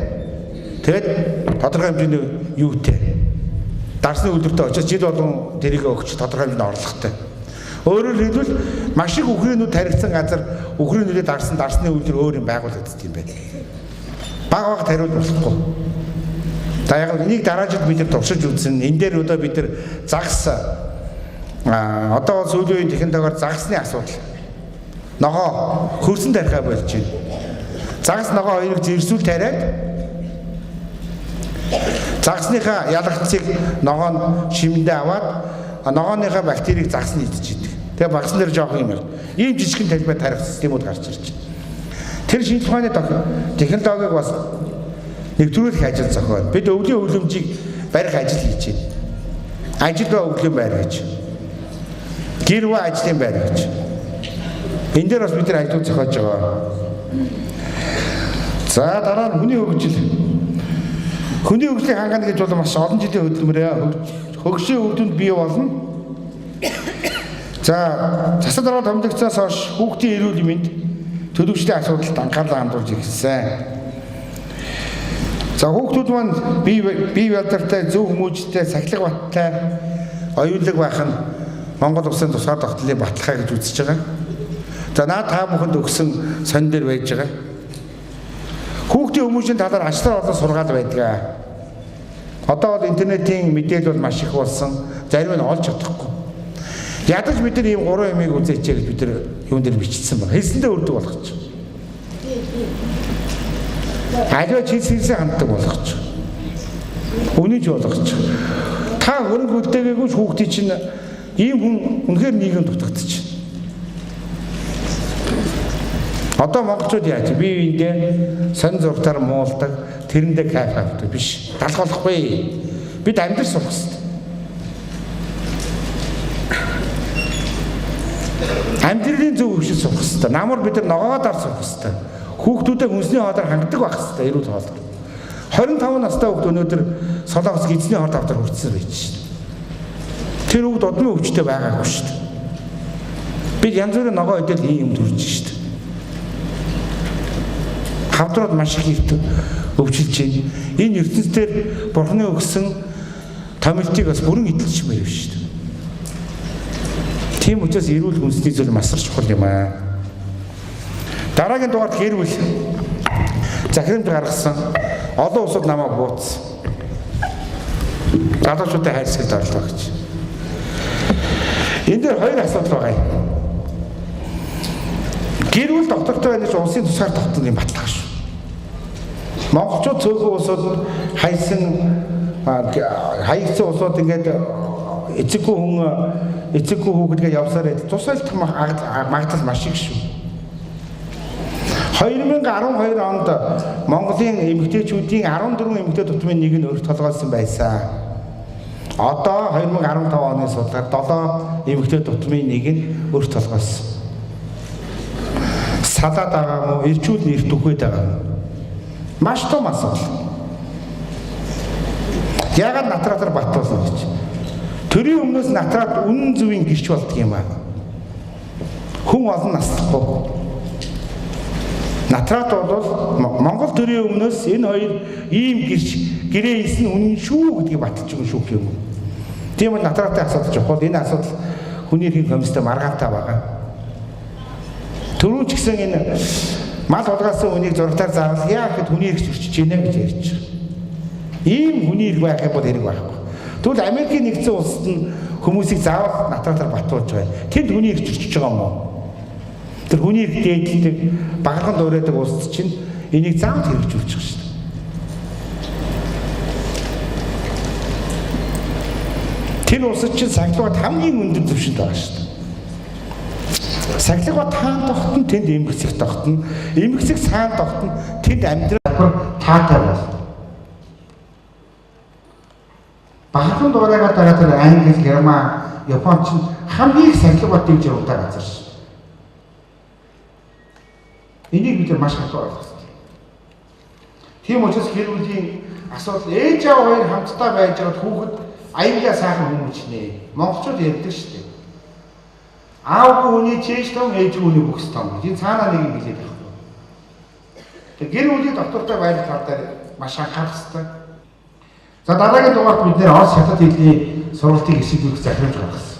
тэгээд тодорхой хэмжээний юутэй дарсны үйлдвэртэй очиж жил болгон тэрийг өгч тодорхой хэмжээний орлоготой. Өөрөөр хэлбэл маш их үхрийн нүд таригдсан газар үхрийн нүдэ дарсны үйлдвэр өөр юм байгуулагддаг юм байна. Бага тариуд болохгүй. За яг энийг дараа жил бид нар туршиж үзсэн. Энэ дээр одоо бид нар загас одоо сүүлийн үеийн технологиор загасны асуудал. Ногоо хөрсөн тарихаа болж байна. Загас ногоо хоёрыг зэрсүүл тариад загасныхаа ялагцыг ногоо нь шимэндээ аваад ногооныхаа бактерийг загас нь идчихэдэг. Тэгээ багсан дээр жоох юм байна. Ийм жижигхэн талбай тарих системүүд гарч ирж байна. Тэр шинжлэх ухааны технологиг бас нэвтрүүлэх ажил зохион. Бид өвлийн хөлөмжийг барих ажил хийж байна. Ажил ба өвлийн байр гэж. Гэр ба ажлын байр гэж. Энэ дээр бас бид нар ажил зохиож байгаа. За дараа нь хүний хөгжил. Хүний хөгжлийг хангана гэж бол маш олон жилийн хөдөлмөрөө хөгжлийн үр дүнд бий болно. За засаг дарга томилогцоос хойш хүүхдийн эрүүл мэнд төлөвчдийн асуудалд анхаарлаа хандуулж ирсэн. За хүүхдүүд маань бие ядартай, зөв хүмүүжтэй, сахилга баттай, оюунлаг байх нь Монгол улсын тусгай тогтнолын баталгаа гэж үзэж байгаа. За наад та бүхэнд өгсөн сонин дээр байж байгаа. Хүүхдийн хүмүүжийн талаар ачлал олон сургаал байдаг. Одоо бол интернетийн мэдээлэл бол маш их болсон. Зарим нь олж чадахгүй. Ядаж бид нар ийм 3 ямыг үзээч гэж бид нар юун дээр бичсэн байна. Хэлсэндээ өрдөг болох ч. Аливаа чийсэрсээ ханддаг болох ч. Үнийж болох ч. Та хөрөнгө үлдээгээгүй хүүхдийн чинь ийм хүн үнэхээр нийгэм дутагдчих. Одоо монголчууд яаж бие биендээ сонин зургатаар муулдаг, тэрэндээ кайф авдаг биш. Талх болохгүй. Бид амьдрал сурах хэрэгтэй. Амьдралын зөв хөвшил сурах хэрэгтэй. Намар бид нар ногоогоо дар сурах хэрэгтэй. Хүүхдүүдээ хүнсний хоолоор хангадаг байх хэрэгтэй. Эрүүл хоолоор. 25 настай хүүхд өнөөдөр солонгос эзний хоол авдар хүрсэн байж шээ. Тэр хүүхд удмын өвчтэй байгаагүй шүү дээ. Бид янз бүрийн ногоо идэл ийм юм төрж шүү дээ. Хавдрууд маш их өвчлж байна. Энэ ертөнцийн Бурхны өгсөн томилтыг бас бүрэн эдэлчихмээр байна шүү дээ. Тийм учраас эрүүл хүнсний зүйл масар чухал юм аа. Дараагийн дугаард гэр бүл захирамж гаргасан олон улсууд намайг бууцсан. Залуучуудын хайрцагт орлоо гэж. Энд дээр хоёр асуудал байгаа юм. Гэр бүл доктортой байна гэж улсын тусгаар тогтнол юм батлах шүү. Монголчууд цөөхөн улсууд хаягдсан улсууд ингээд эцэггүй хүүхэдгээ явсаар тусайлдах магадлал маш их шүү. 2012 онд Монголын эмэгтэйчүүдийн 14 эмэгтэй дутмын нэг нь өрх толгойлсон байсан. Одоо 2015 оны судалгаар 7 эмэгтэй дутмын нэг нь өрх толгойлсон. Салаад байгаа мó, ирчүүл нэрт өгөөд байгаа мó. Маш том асуудал. Яагаад натратаар батуулна гэж. Төрийн өмнөөс натрат үнэн зөвийн гэрч болдго юм аа. Хүн олон наслахгүй. Натрат бол Монгол төрийн өмнөөс энэ хоёр ийм гэрээ хийсэн үнэн шүү гэдгийг баталж байгаа шүү юм. Тийм бол натратын асуудал чухал. Энэ асуудал хүний эрхийн комисстэй маргаантай байгаа. Түрүүн ч гэсэн энэ мал улгаасан хүнийг зургатаар заавал яа гэхэд хүний эрх зөрчиж гинэ гэж ярьж байгаа. Ийм хүний эрх байх юм бол хэрэг байхгүй. Тэгвэл Америкийн нэгдсэн улсад нь хүмүүсийг заавал натратаар батуулж байгаа. Тэнд хүний эрх зөрчиж байгаа юм уу? Тэр хүний эрх дээдэлдэг багахан дуурайдаг улсад чинь энийг заавал хэрэгжүүлж байгаа шүү дээ. Тэр улсад чинь сахилгад хамгийн өндөр түвшинд байгаа шүү дээ. Сахилгад таан тогтно, тэнд эмгэгцэг тогтно. Эмгэгцэг саан тогтно, тэнд амьдрал таатай болно. Багахан дуурайгаад байгаа тэр Англи, Герман, Япон ч хамгийн их сахилгад дэмжиж явуулдаг газар шүү. Энийг бид маш хатуу ойлгох хэрэгтэй. Тийм учраас гэр бүлийн асуудал ээж аав хоёр хамтдаа байж байгаа хүүхэд аяндаа сайхан хүмүүс нэ. Монголчууд ярьдаг шүү дээ. Аавгүй хүний чэйж том, ээжгүй хүний бүхс том. Энэ цаанаа нэг юм хэлээд байхгүй. Тэг гэр бүлийн доктортой байх талаар маш анхаарах хэрэгтэй. За дараагийн дугаард бид нэр Орос хятад хэлний сургалтыг эсвэлгэх захирамж гаргасан.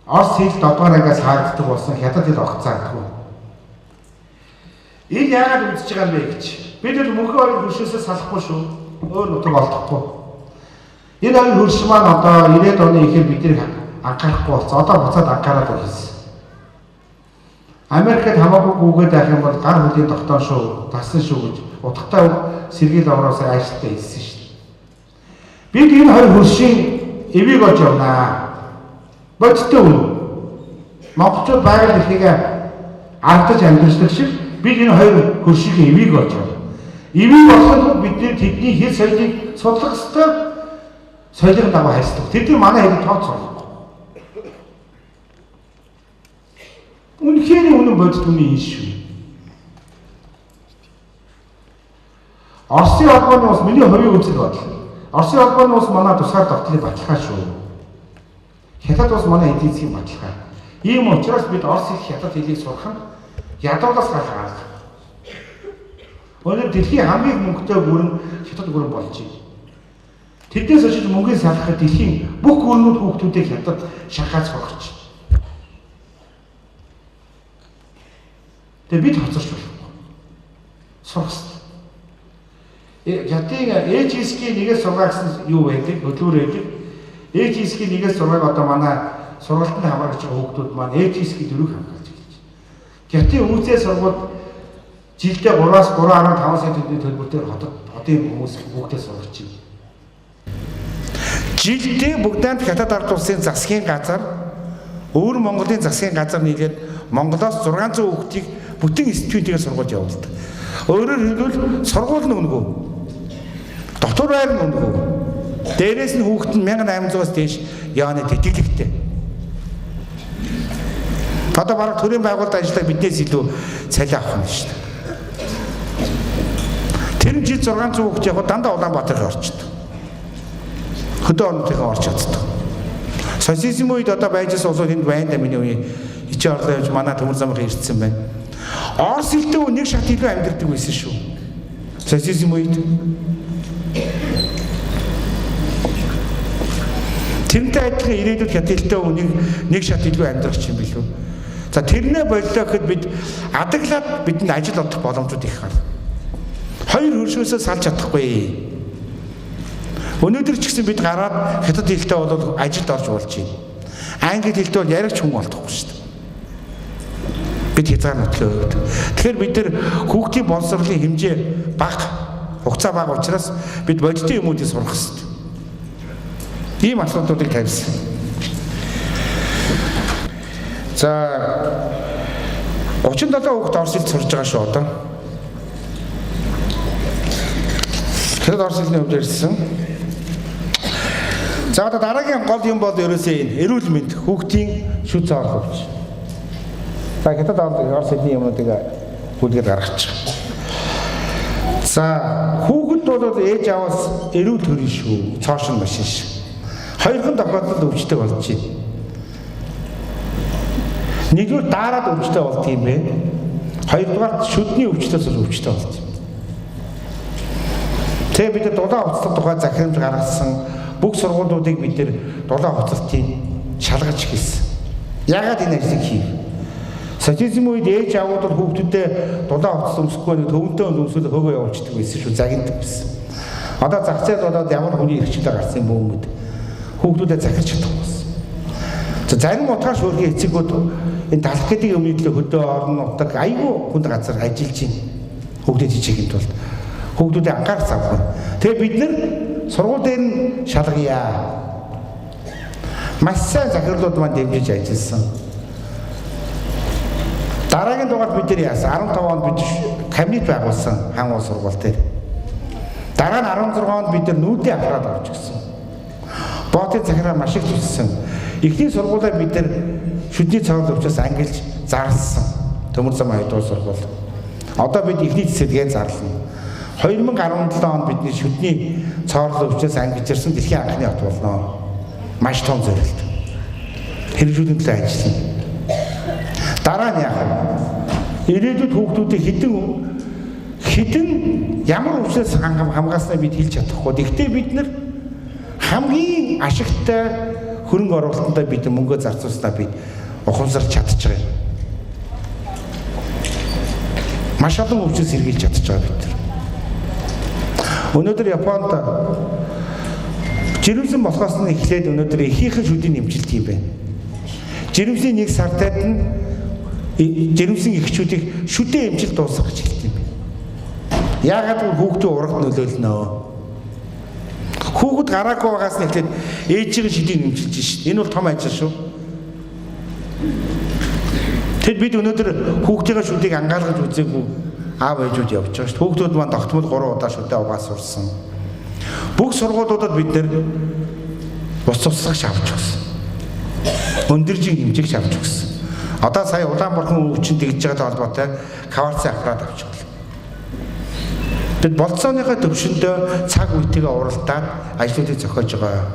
Орос хэл 7 дугаар ангиас хаагддаг болсон хятад хэл огцаадгүй. Энэ яагаад үзэж байгаа юм бэ гэж. Бид л мөнхөн хоёр хөршөөсөө салахгүй шүү. Өөр нутаг олдохгүй. Энэ хоёр хөрш маань одоо 90-ад оны ихэр бидний анхаарахгүй болсон. Одоо буцаад анхаараад байсан. Америкт хамаагүй гүгээд байх юм бол гар хөлийн тогтоон шүү, тасан шүү гэж утгатай сэргийл авраасаа ажилтаа хэлсэн шүү дээ. Бид энэ хоёр хөршийн эвийг олж явнаа. Бодтой үн. Монголчууд байгаль эрхийг ардаж амьдэрдэг шиг бид энэ хоёр хөршийн эвийг олж явна. Эвийг олоход бидний тэдний хэл соёлыг судлах ёстой. Соёлын дагуу хайрцаг. Тэдний манай хэлийг тооцоолох. Үнэхээр үнэн бодит үний энэ шүү. Оросын холбооны улс миний хувийн үзэл бодол. Оросын холбооны улс манай тусгаар тогтнолыг баталгаа шүү. Хятад улс манай эдийн засгийн баталгаа. Ийм учраас бид Орос хэл хятад хэлийг сурах нь ядуулаас гарах арга. Өнөөдөр дэлхийн хамгийн мөнгөтэй гүрэн хятад гүрэн болж байна. Тэднээс очиж мөнгөний салахад дэлхийн бүх гүрнүүд хүүхдүүдийг хятад шахаад сургаж. Тэгээ бид хоцорч болохгүй. Сурах хэрэгтэй. Ятын ээжисгийн нэгээс сургаа гэсэн юу байдаг? Хөдөлгөөр байдаг. ээжисгийн нэгээс сургааг одоо манай сургалтанд хамаарч байгаа хүүхдүүд маань ээжисгийн дөрөв хамгаалж байгаа. Ятын хүмүүсээ сургууд жилдээ 3-аас 3.5 сая төгрөгийн төлбөрөөр хотын хүмүүс хүүхдээ сургаж байна. Жилдээ бүгдээр хятад ард улсын засгийн газар өөр Монголын засгийн газар нийлээд Монголоос 600 хүүхдийг бүтэн студентийг сургуулж явуулдаг. Өөрөөр хэлбэл сургууль нь өнгөө. Дотор байр нь өнгөө. Дээрээс нь хүүхэд нь 1800-аас дээш яаны тэтгэлэгтэй. Одоо бараг төрийн байгууллагад ажилладаг биднээс илүү цалин авах юм шүү дээ. Тэр жил 600 хүүхэд яг дандаа Улаанбаатарт орчдөг. Хөдөө орнотойгоо орч чаддаг. Социализм үед одоо байжсэн улсууд энд байна да миний үе ичээ орлоо явж манай төмөр замын ирсэн байна. Орос хэлтэй нэг шат илүү амьдэрдэг байсан шүү. Социализм үед. Тэрнтэй адилхан ирээдүйд хятадтай нэг шат илүү амьдрах юм билүү. За тэрнээ боллоо гэхэд бид адаглаад бидэнд ажил олох боломжууд их гарна. Хоёр хөршөөсөө салж чадахгүй. Өнөөдөр ч гэсэн бид гараад хятад хэлтэй бол ажилд орж болж байна. Англи хэлтэй бол яригч хүн болдохгүй шүү дээ. Бид хязгаар нотлоо. Тэгэхээр бид нар хүүхдийн боловсролын хэмжээ бага, хугацаа бага учраас бид бодитын юмуудыг сурах хэрэгтэй. Ийм асуудлуудыг тавьсан. За 37 хүүхэд Орос хэлд сурж байгаа шүү одоо. Тэгэхээр Орос хэлний хувьд ярьсан. За одоо дараагийн гол юм бол ерөөсөө энэ эрүүл мэнд хүүхдийн шүд цаавар хөвч. За хятад Орос хэлний юмнуудыг бүлгээр гаргачих. За хүүхэд бол ээж аваас эрүүл төрийн шүү. Цоошин машин шүү. Хоёрхан тохиолдолд өвчтэй болж байна. Нэгдүгээр дараад өвчтэй болт юм бэ. Хоёрдугаар шүдний өвчтөөс өвчтэй болт юм. Тэгээ бид дулаан хувцлах тухай захирамж гаргасан бүх сургуулиудыг бид дулаан хувцлалтын шалгаж хийсэн. Яагаад энэ ажлыг хийв? Социализм үед ээж аавууд бол хүүхдүүдэд дулаан хувцас өмсөхгүй нэг төвөнтэй өмсөөл хөөгөө явуулчихдаг байсан шүү, загиндаг байсан. Одоо зах зээл болоод ямар хүний эрхчлээ гарсан юм бөөмөд хүүхдүүдэд захирч чадахгүй байсан. За зарим утгаар шүүрхийн эцэгүүд энэ талах гэдэг юмны төлөө хөдөө орон нутаг айгүй хүнд газар ажиллаж байна. Хүүхдэд хичээхэд бол хүүхдүүдэд анхаарах завгүй. Тэгээ бид нар сургууль дээр нь шалгая. Маш сайн захирлууд маань дэмжиж ажилласан. Дараагийн дугаард бид нар яасан 15 онд бид кабинет байгуулсан хаан уул сургууль дээр. Дараа нь 16 онд бид нар нүүдийн аппарат авч гисэн. Боотын захиргаа маш их төлсөн. Эхний сургуулаа бид нар шүдний цаавар өвчөөс ангилж зарласан. Төмөр замын аялал сургууль. Одоо бид эхний цэцэдгээ зарлана. 2017 онд бидний шүдний цаавар өвчөөс ангилж ирсэн дэлхийн анхны хот болно. Маш том зорилт. Хэрэгжүүлэлт ажиллана. Дараа нь яах вэ? Ирээдүйд хүүхдүүдийг хідэн ямар өвчнөөс хамгааснаа бид хэлж чадахгүй. Гэхдээ бид нар хамгийн ашигтай хөрөнгө оруулалтанд бид мөнгө зарцуулснаа бид ухамсарч чадчихжээ. Маш олон өвчнөөс сэргийлж чадчихжээ бид нар. Өнөөдөр Японд жирэмсэн болохоос нь эхлээд өнөөдөр ихийнхэн шүдийн нэмжилт юм байна. Жирэмсийн нэг сар таад нь жирэмсэн эхчүүдийг шүдэн эмчилт дуусгах гэж хэлдэг юм байна. Яагаад гэвэл хүүхдийн урагт нөлөөлнө. Хүүхэд гараагүй байгаас нь эхлээд ээжийн шидийг нэмчилж шít. Энэ бол том ажил шүү. Тэгэд бид өнөөдөр хүүхдийн шүдийг ангаалгаж үзээгүй аав ээжүүд явж байгаа шүү. Хүүхдүүд маань тогтмол 3 удаа шүдээ угаа сурсан. Бүх сургуулиудад бид нэр бус цуцлагч авч өгсөн. Өндөржин хэмжээгч авч өгсөн. Одоо сая Улаанбаатарын өвчин тэгж байгаа холбоотой кварцын аппарат авч өглөө. Бид болцооныхоо төвшөндөө цаг үетэйгээ уралдаад ажлуудыг зохиож байгаа.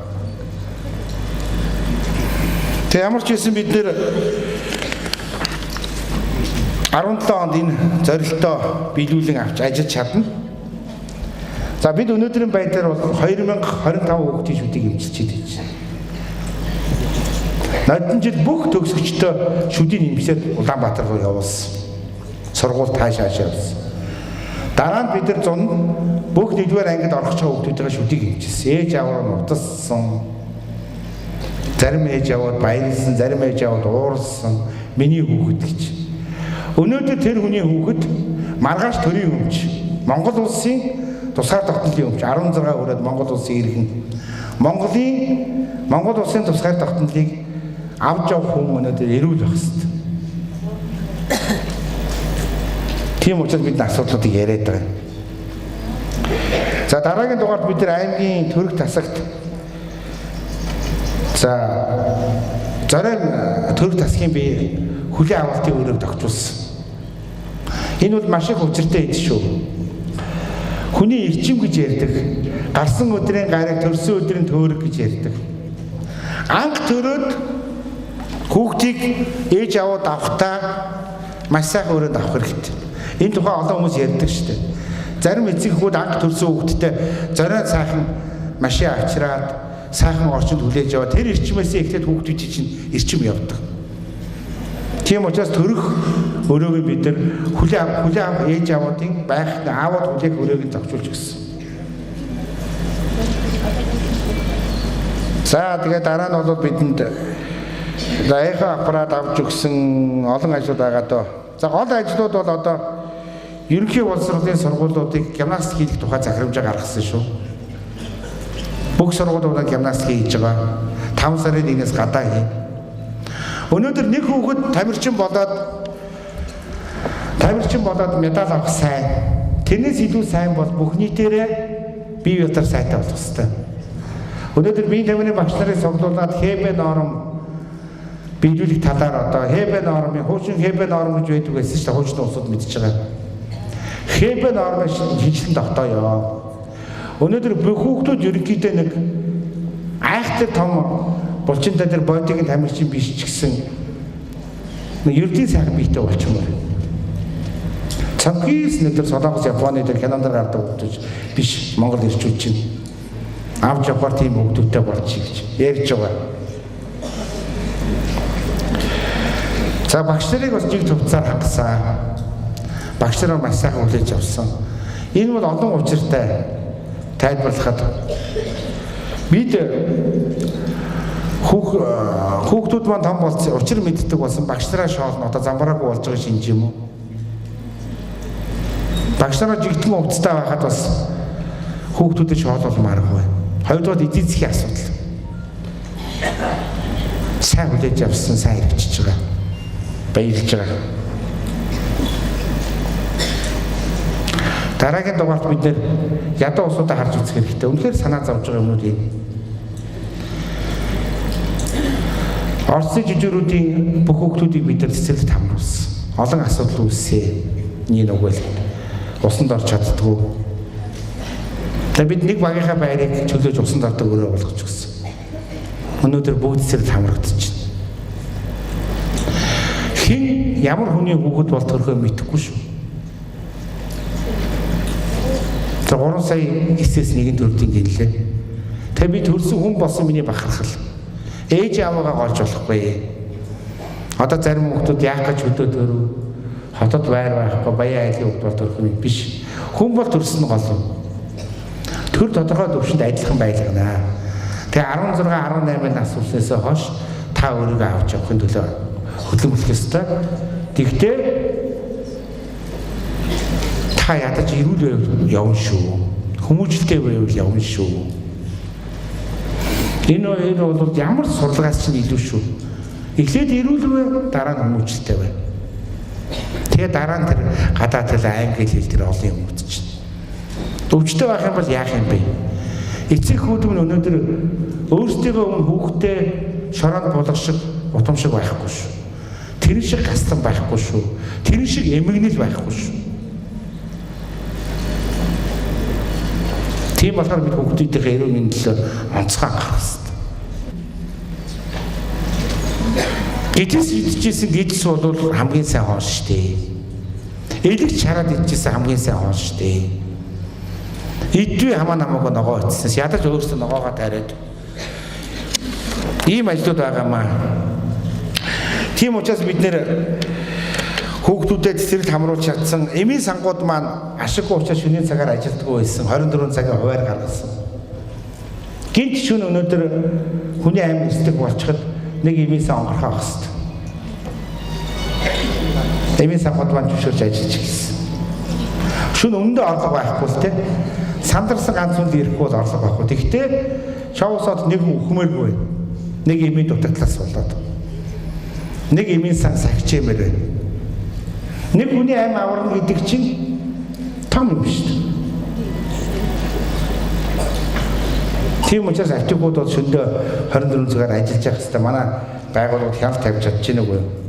Тэг ямар ч байсан бид нэр 17 онд энэ зорилтоо биелүүлэн авч ажиллаж чадна. За бид өнөөдрийн байдлаар бол 2025 хүүхдийн шүдийг эмчилж байна. Нодон жил бүх төгсөгчдөө шүдийн эмчилээд Улаанбаатар руу явуулсан. Сургууль таашааш явуулсан. Дараа нь бид нар бүх 1-р ангид орох ч хүүхдүүдээ шүдийг эмчилсэн. Ээж аваар нь утассан. Зарим ээж аваад баярлсан, зарим ээж аваад уурсан. Миний хүүхэд гэж. Өнөөдөр тэр хүний хүүхэд маргааш төрийн өмч. Монгол улсын тусгаар тогтнолын өмч 16 хүрээд Монгол улсын иргэн. Монгол улсын тусгаар тогтнолыг авч явах хүн өнөөдөр эрүүл байх хэрэгтэй. Тийм учраас бид асуудлуудыг яриад байгаа. За дараагийн дугаард бид нар аймгийн төрөх тасагт зорион төрөх тасгийн бие хүлээн авалтын өрөөг тогтруулсан. Энэ бол маш их учиртай эд шүү. Хүний эрчим гэж ярьдаг. Гарсан өдрийн гариг, төрсөн өдрийн төөрөг гэж ярьдаг. Анх төрөөд хүүхдийг ээж аваад авахтаа маш сайхан өрөөнд авах хэрэгтэй. Энэ тухай олон хүмүүс ярьдаг шүү дээ. Зарим эцэг эхүүд анх төрсөн хүүхдтэй зорион сайхан машин авчираад сайхан орчинд хүлээж аваад тэр эрчмээс эхлээд хүүхдүүд чинь эрчим явдаг. Тийм учраас төрөх өрөөг бид нар хүлээн ээж аваадын байх аавууд хүлээх өрөөг зохицуулж гисэн. За тэгээд дараа нь бол бидэнд яахан аппарат авч өгсөн олон ажлууд байгаа доо. За гол ажлууд бол одоо ерөнхий боловсролын сургуулиудыг гимнастик хийх тухай захирамжаа гаргасан шүү. Бүх сургуулиудад гимнастик хийж байгаа. 5 сарын 1-ээс гадаа хий. Өнөөдөр нэг хүүхэд тамирчин болоод медаль авах сайн. Тэрнээс илүү сайн бол бүх нийтээрээ бие биеэр сайтай болох ёстой. Өнөөдөр биеийн тамирын багш нарын цуглуулад ХБ норм биелүүлэх талаар одоо ХБ нормын хуучин ХБ норм гэж байдаг байсан шүү дээ. Хуучны улсууд мэдчихэж байгаа. ХБ нормыг шинжилэн тогтооё. Өнөөдөр бүх хүүхдүүд ерөнхийдөө нэг айхтар том булчинтай дээр бодгийн тамирчин биш ч гэсэн нэг ердийн сайхан биетэй болчмоор. Цамхис нэг төр Солонгос Японы дээр кинонд гардаг хүмүүс биш Монгол ирчүүд чинь авч явахар тийм хүмүүстэй болчих гэж ярьж байгаа. За багш нарыг бас жиг төвцөөр хангасан. Багш нар маш сайхан хүлээж авсан. Энэ бол олон учиртай тайлбарлахад бид хүүхдүүд маань том болсон учир мэддэг болсон багш нараа шоолно одоо замбараагүй болж байгаа шинж юм уу? Багш нараа жигтэн өвцтэй байхад бас хүүхдүүдэд шоололмааргүй. Хоёрдугаар эдийн засгийн асуудал. Сайн хүлээж авсан, сайн хэрэгжиж байгаа. Баярлж байгаа. Дараагийн дугаарт бид нэр ядуу усуудаа харж үзэх хэрэгтэй. Үнэхээр санаа зовж байгаа юмнууд юм. Орсын жижигрүүдийн бүх хүүхдүүдийг бид нар цэцэрлэгт хамруулсан. Олон асуудал үүссэн. Нэг үгэл усанд орч чаддгүй. Тэгээд бид нэг багийнхаа байрыг чөлөөж усанд ордог өрөө болгож өгсөн. Өнөөдөр бүгд цэцэрлэгт хамрагдчихна. Хэн ямар хүний хүүхэд бол төрхөө мэдэхгүй шүү. 3 сая 9-ээс 1 төрөлтийн гэлээ. Тэгээд би төрсөн хүн болсон миний бахархал. Ээж аваагаа голж болохгүй. Одоо зарим хүмүүс яах гэж хөдөө төрөв. Хотод байр байхгүй, баян айлын хүмүүс бол төрөх юм биш. Хүн бол төрсөн гол. Төр тодорхой төвшөнд адилхан байлгана. Тэгээ 16, 18 нас үлснээс хойш та өөрийгөө авч явахын төлөө хөдөлмөрлөх ёстой. Тэгтээ та ядаж ирүүл байвал явна шүү. Хүмүүжлтэй байвал явна шүү. Энэ бол ямар сурлагаас чинь илүү шүү. Эхлээд ирүүлвэ дараа нь хүмүүжлтэй бай. Тэгээ дараа нь тэр гадаад хэл англи хэл тэр олон юм үзчихнэ. Өвчтэй байх юм бол яах юм бэ? Эцэг хүүд нь өнөөдөр өөрсдийнхөө хүүхдээ шороонд булгах шиг утам шиг байхгүй шүү. Тэр шиг гастан байхгүй шүү. Тэр шиг эмгэнэл байхгүй шүү. Тийм болохоор бид хүүхдүүдийнхээ эрүүл мэндийн төлөө онцгой анхаарах хэрэгтэй. Гэтэл идчихсэн гэдс бол хамгийн сайн хоол шүү дээ. Элэг чараад идчихсэн хамгийн сайн хоол шүү дээ. Идвэ хамаа намаагаа ногоо идсэн. Ядаж өөрсдөө ногоогоо тариад. Ийм ажлууд байгаамаа. Тийм учраас бид нэр хүүхдүүдэд цэцэрлэгт хамруулж чадсан эмийн сангууд маань ашиггүй учраас шөнийн цагаар ажилддаг байсан. 24 цагийн хуваар гаргасан. Гинт шөнө өнөөдөр хүний амь эсдэг болчиход нэг эмийн сан онгорхоо авах хэрэгтэй. Эмийн сангууд маань зөвшөөрч ажиллаж гисэн. Шөнө өндөө орлого байхгүй л те. Сандарсан ганц үнд ирэхгүй бол орлого байхгүй. Тэгтээ шоусоод нэг өхмөргүй байна. Нэг эмийн дутагдлаас болоод. Нэг эмийн сан сахичэмэр байна. Нэг хүний амь аварна гэдэг чинь том юм шүү дээ. Тийм учраас аптекууд бол шөнөдөө 24 цагаар ажиллаж явах хэрэгтэй. Манай байгууллагууд хяналт тавьж чадж байна уу?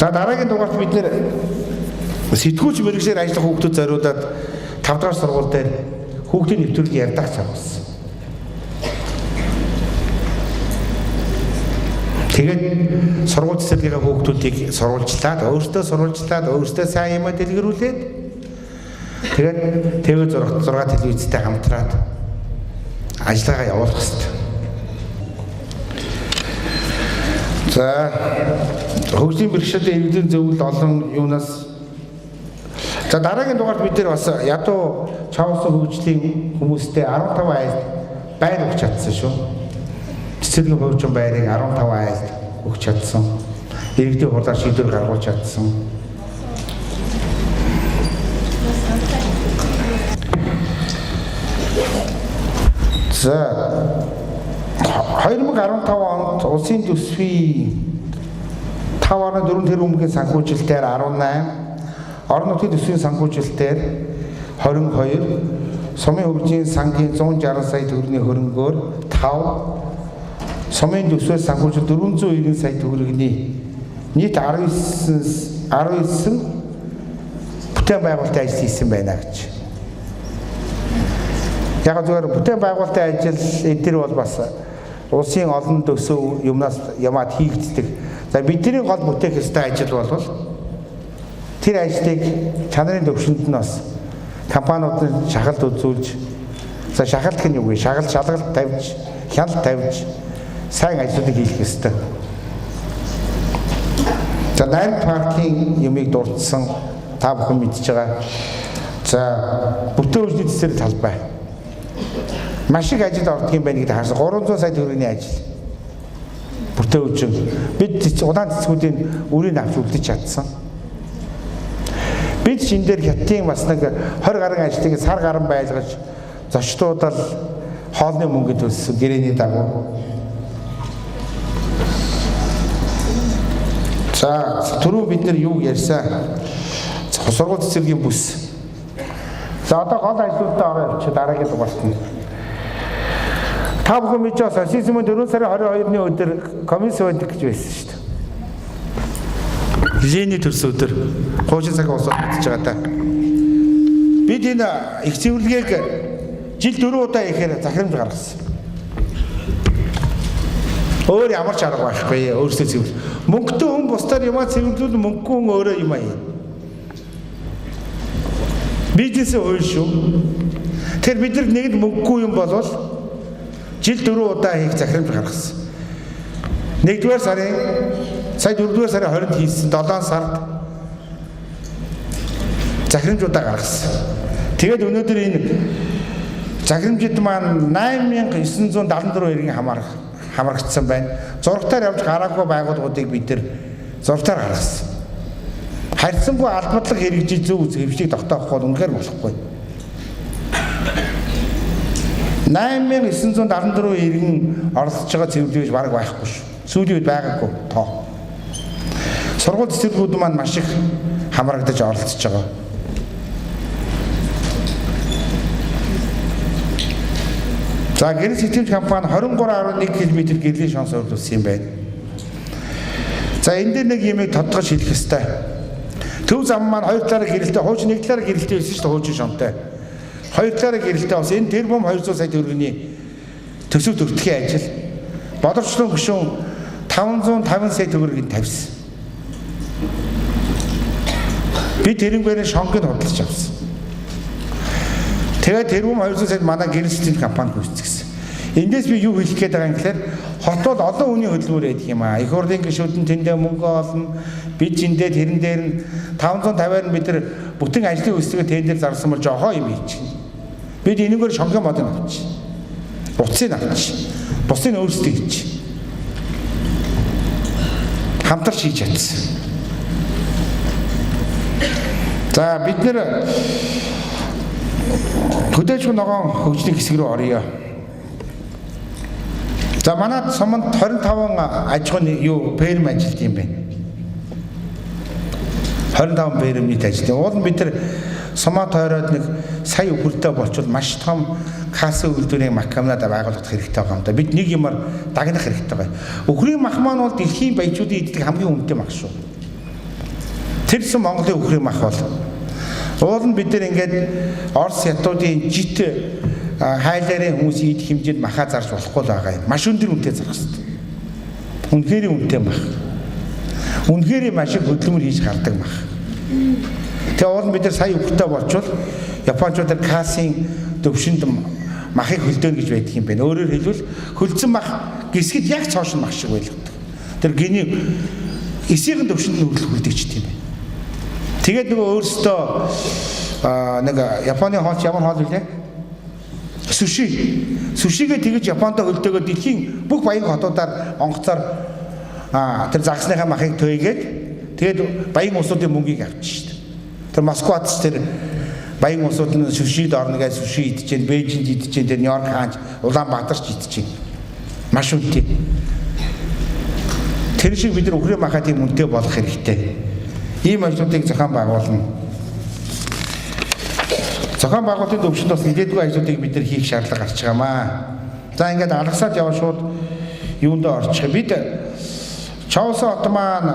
За дараагийн дугаарт бид нэр сэтгүүлч мэргэжээр ажиллах хүүхдүүд зориулаад 5 дахь сургууль дээр хүүхдийн нэвтрүүлэг ярьдаг цаагсан. Тэгээд сургууль цэцэрлэгийн хүүхдүүдийг сурвалжлаад, өөрсдөө сайн юмаа дэлгэрүүлээд тэгээд TV6 телевизтэй хамтраад ажиллагаа явуулах хэрэгтэй. За хөгжлийн бэрхшээлтэй эвлэн зөвлөл олон юунаас за дараагийн дугаард бид нар бас ядуу чавсан хөгжлийн хүмүүстэй 15 айлд байр өгч чадсан шүү. Цэцэрлэгийн хөгжим байрыг 15 айлд өгч чадсан. Иргэдийн хурлаар шийдвэр гаргуулж чадсан. За 2015 онд улсын төсвийн 5.4 тэрбумын санхүүжилтээр 18, орон нутгийн төсвийн санхүүжилтээр 22, сумын хөгжлийн сангийн 160 сая төгрөгийн хөрөнгөөр 5, сумын төсвөөс санхүүжилт 490 сая төгрөгийн нийт 19 бүтээн байгуулалтын ажил хийсэн байна гэж. Яг зөвөр бүтээн байгуулалтын ажил эдгээр бол бас улсын олон төсөв юмнаас ямаад хийгддэг. За бидний гол бүтээх ёстой ажил бол тэр ажлыг чанарын төвшөнд нь бас компаниудын шахалт үзүүлж, за шахалт гэх нь юу вэ? Шалгалт тавьж, хяналт тавьж сайн ажлуудыг хийх ёстой. За найраг паркийн юмыг дурдсан та бүхэн мэдж байгаа. За бүтээн хөгжлийн цэцэрлэг талбай маш их ажилд ордог юм байна гэдэг харсан. 300 сая төгрөгийн ажил. Бүтээн хөгжим. Бид удаан цэцгүүдийн үрийг авч үлдэж чадсан. Бид шин дээр хятадын бас нэг 20 гаруй ажлыг сар гарan байлгаж зочдуудад хоолны мөнгө төлсөн гэрээний дагуу. За түрүү бид нар юу ярьсан? Сургууль цэцэрлэгийн бүс. За одоо гол ажлуудаа ороо явчих дараагийн дугаарт нь. Та бүхэн мэдж байгаа сизмын 4 сарын 22-ны өдөр комисс байдаг гэж байсан шүү дээ. Лений төрсөн өдөр хуучин цаг усаар бичиж байгаа та. Бид энэ их цэвэрлэгийг жил 4 удаа ихээр захирамж гаргасан. Өөр ямар ч арга байхгүй өөрсдөө цэвэрлэх. Мөнгөтэй хүн бусдаар юмаа цэвэрлүүл мөнгөгүй хүн өөрөө юмаа хийнэ. Бизнесээ өөр шүү. Тэр бид нар нэгэд мөнгөгүй юм болвол жил 4 удаа хийх захирамж гаргасан. 1-р сарын сая 4-р сарын 20-нд хийсэн 7 сард захирамжуудаа гаргасан. Тэгээд өнөөдөр энэ захирамжид маань 8974 иргэн хамрагдсан байна. Зургатаар явж гараагүй байгууллагуудыг бид нар зургатаар гаргасан. Харьцангуй албатлаг хэрэгжиж зөв хэвшлийг тогтоох бол үнэхээр болохгүй. 8974 иргэн оролцож байгаа цэвэрлэгч бараг байхгүй шүү. Сүүлийн үед байгаагүй тоо. Сургууль цэцэрлэгүүд маань маш их хамрагдаж оролцож байгаа. За гэрэл сэтгүүлч компани 23.1 км гэрлийн шонс өргүүлсэн юм байна. За энэ дээр нэг юмыг тодтогч хэлэх ёстой. Төв зам маань хоёр талаараа гэрэлтэй, хуучин нэг талаараа гэрэлтэй байсан шүү дээ хуучин шонтой. Хоёр талаараа гэрэлтэй бас энэ тэрбум 200 сая төгрөгийн төсөв төртгийн ажил. Боловчлон гүшүүн 550 сая төгрөгийг тавьсан. Би тэрнгээрээ шонгийг худалдаж авсан. Тэгээд тэрбум 200 сая манай гэрэл сэтгүүлч компани гүйцэтгсэн. Эндээс би юу хэлэх гээд байгаа юм гэхээр хот бол олон хүний хөдөлмөр байдаг юм аа. Их хурлын гишүүдэн тэндээ мөнгө олно. Бид зиндээ тэрэн дээр нь 550-аар нь бид нар бүтэн ажлын өсөлтөд тендер зарсан бол жохоо юм хийчихнэ. Бид энэгээр шонгийн модыг авчих. Буцыг авчих. Буцыг өөрсдөө хийчих. Хамтарч хийж чадсан. За бид нэр хөдөөжгүй ногоон хөгжлийн хэсэг рүү оръё. За манайд суманд 25 аж ахуйн ферм ажилт юм байна. 25 бэрэмний ажил. Уул нь бид нар Сомот тойроод нэг сая хүрдэ болчвол маш том касс үйлдвэрийн макамнада байгуулах хэрэгтэй байгаа юм да. Бид нэг юмар дагнах хэрэгтэй байна. Үхрийн мах маань бол дэлхийн баячуудын иддэг хамгийн үнэтэй мах шүү. Тэрсэн Монголын үхрийн мах бол уул нь бид нар ингээд Орос ятуудын жит хайларын хүмүүсийн идэх хэмжээнд махаа зарж болохгүй байгаа юм. Маш өндөр үнэтэй зарах хэрэгтэй. Үнэхээр үнэтэй мах. Үнэхээр маш их хөдөлмөр хийж гардаг мах. Тэгээ уул нь бид нар сая үхтэй болчвол Япончуудаар кассын төвшөнд махыг хөлдөөнө гэж байдаг юм байна. Өөрөөр хэлбэл хөлдсөн мах гисгэд яг цоошин мах шиг байлгадаг. Тэр гиний эсийн төвшөнд нь хөлдөгчд юм байна. Тэгээд нөгөө өөрөөсөө нэг Японы хоолч ямар хоол вэ? Сушигээ тэгэж Япондоо хөлдөөгөө дэлхийн бүх баян хотуудаар онгоцоор тэр загсныхаа махыг төөгээд тэгээд баян улсуудын мөнгийг авчих шүү дээ. Тэр Москвад ч тэр баян улсууд нь сушид орно гэж суши идэж чинь, Бээжинд идэж чинь, тэр Нью-Йорк хаач, Улаанбаатарч идэж чинь. Маш үнэтэй. Тэр шиг бид нар үхрийн махаа тийм үнэтэй болох хэрэгтэй. Ийм ажлуудыг зохион байгуулна. Зохион байгуулалтын төвшөнд бас илээдгүй ажлуудыг бид нар хийх шаардлага гарч байгаамаа. За ингээд алгасаад яваа шууд юунд орчих. Бид Чаосын хот маань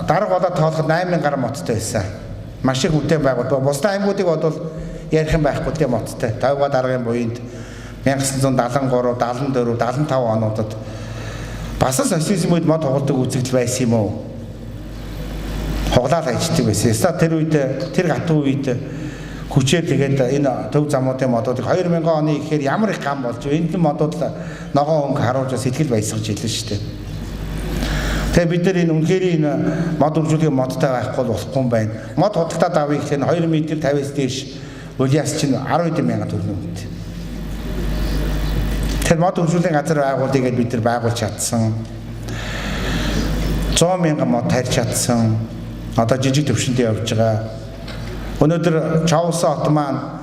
дарга болоод тоолоход 8000 гаруй моттой байсан. Маш их үнэтэй байгууллага. Бусдын аймагуудыг бодвол ярих юм байхгүй тийм моттой. Тавга даргын буйнд 1973, 74, 75 онуудад бас социализм үед мод хугалдаг үзэгдэл байсан юм уу? Хуглаад ажилладаг байсан. Яста тэр үед тэр гатуу үед хүчээр тэгээд энэ төв замуудын модуудыг 2000 оны ихээр ямар их гам болж энэ модууд ногоон өнгө харуулж сэтгэл баясгаж илэн шүү дээ. Тэгээ бид нар энэ үнэхээр энэ мод үржүүлэх модтай байхгүй болохгүй юм байна. Мод худалдаад авъя гэхээр 2 м 50-аас дээш улиас чинь 12,000 төгрөг үнэт. Тэр мод үржүүлэх газар байгуулъя гэж бид нар байгуулж чадсан. 100,000 мод тарьж чадсан. Одоо жижиг төвшөндөө явж байгаа. Өнөөдөр Чаосын хот маань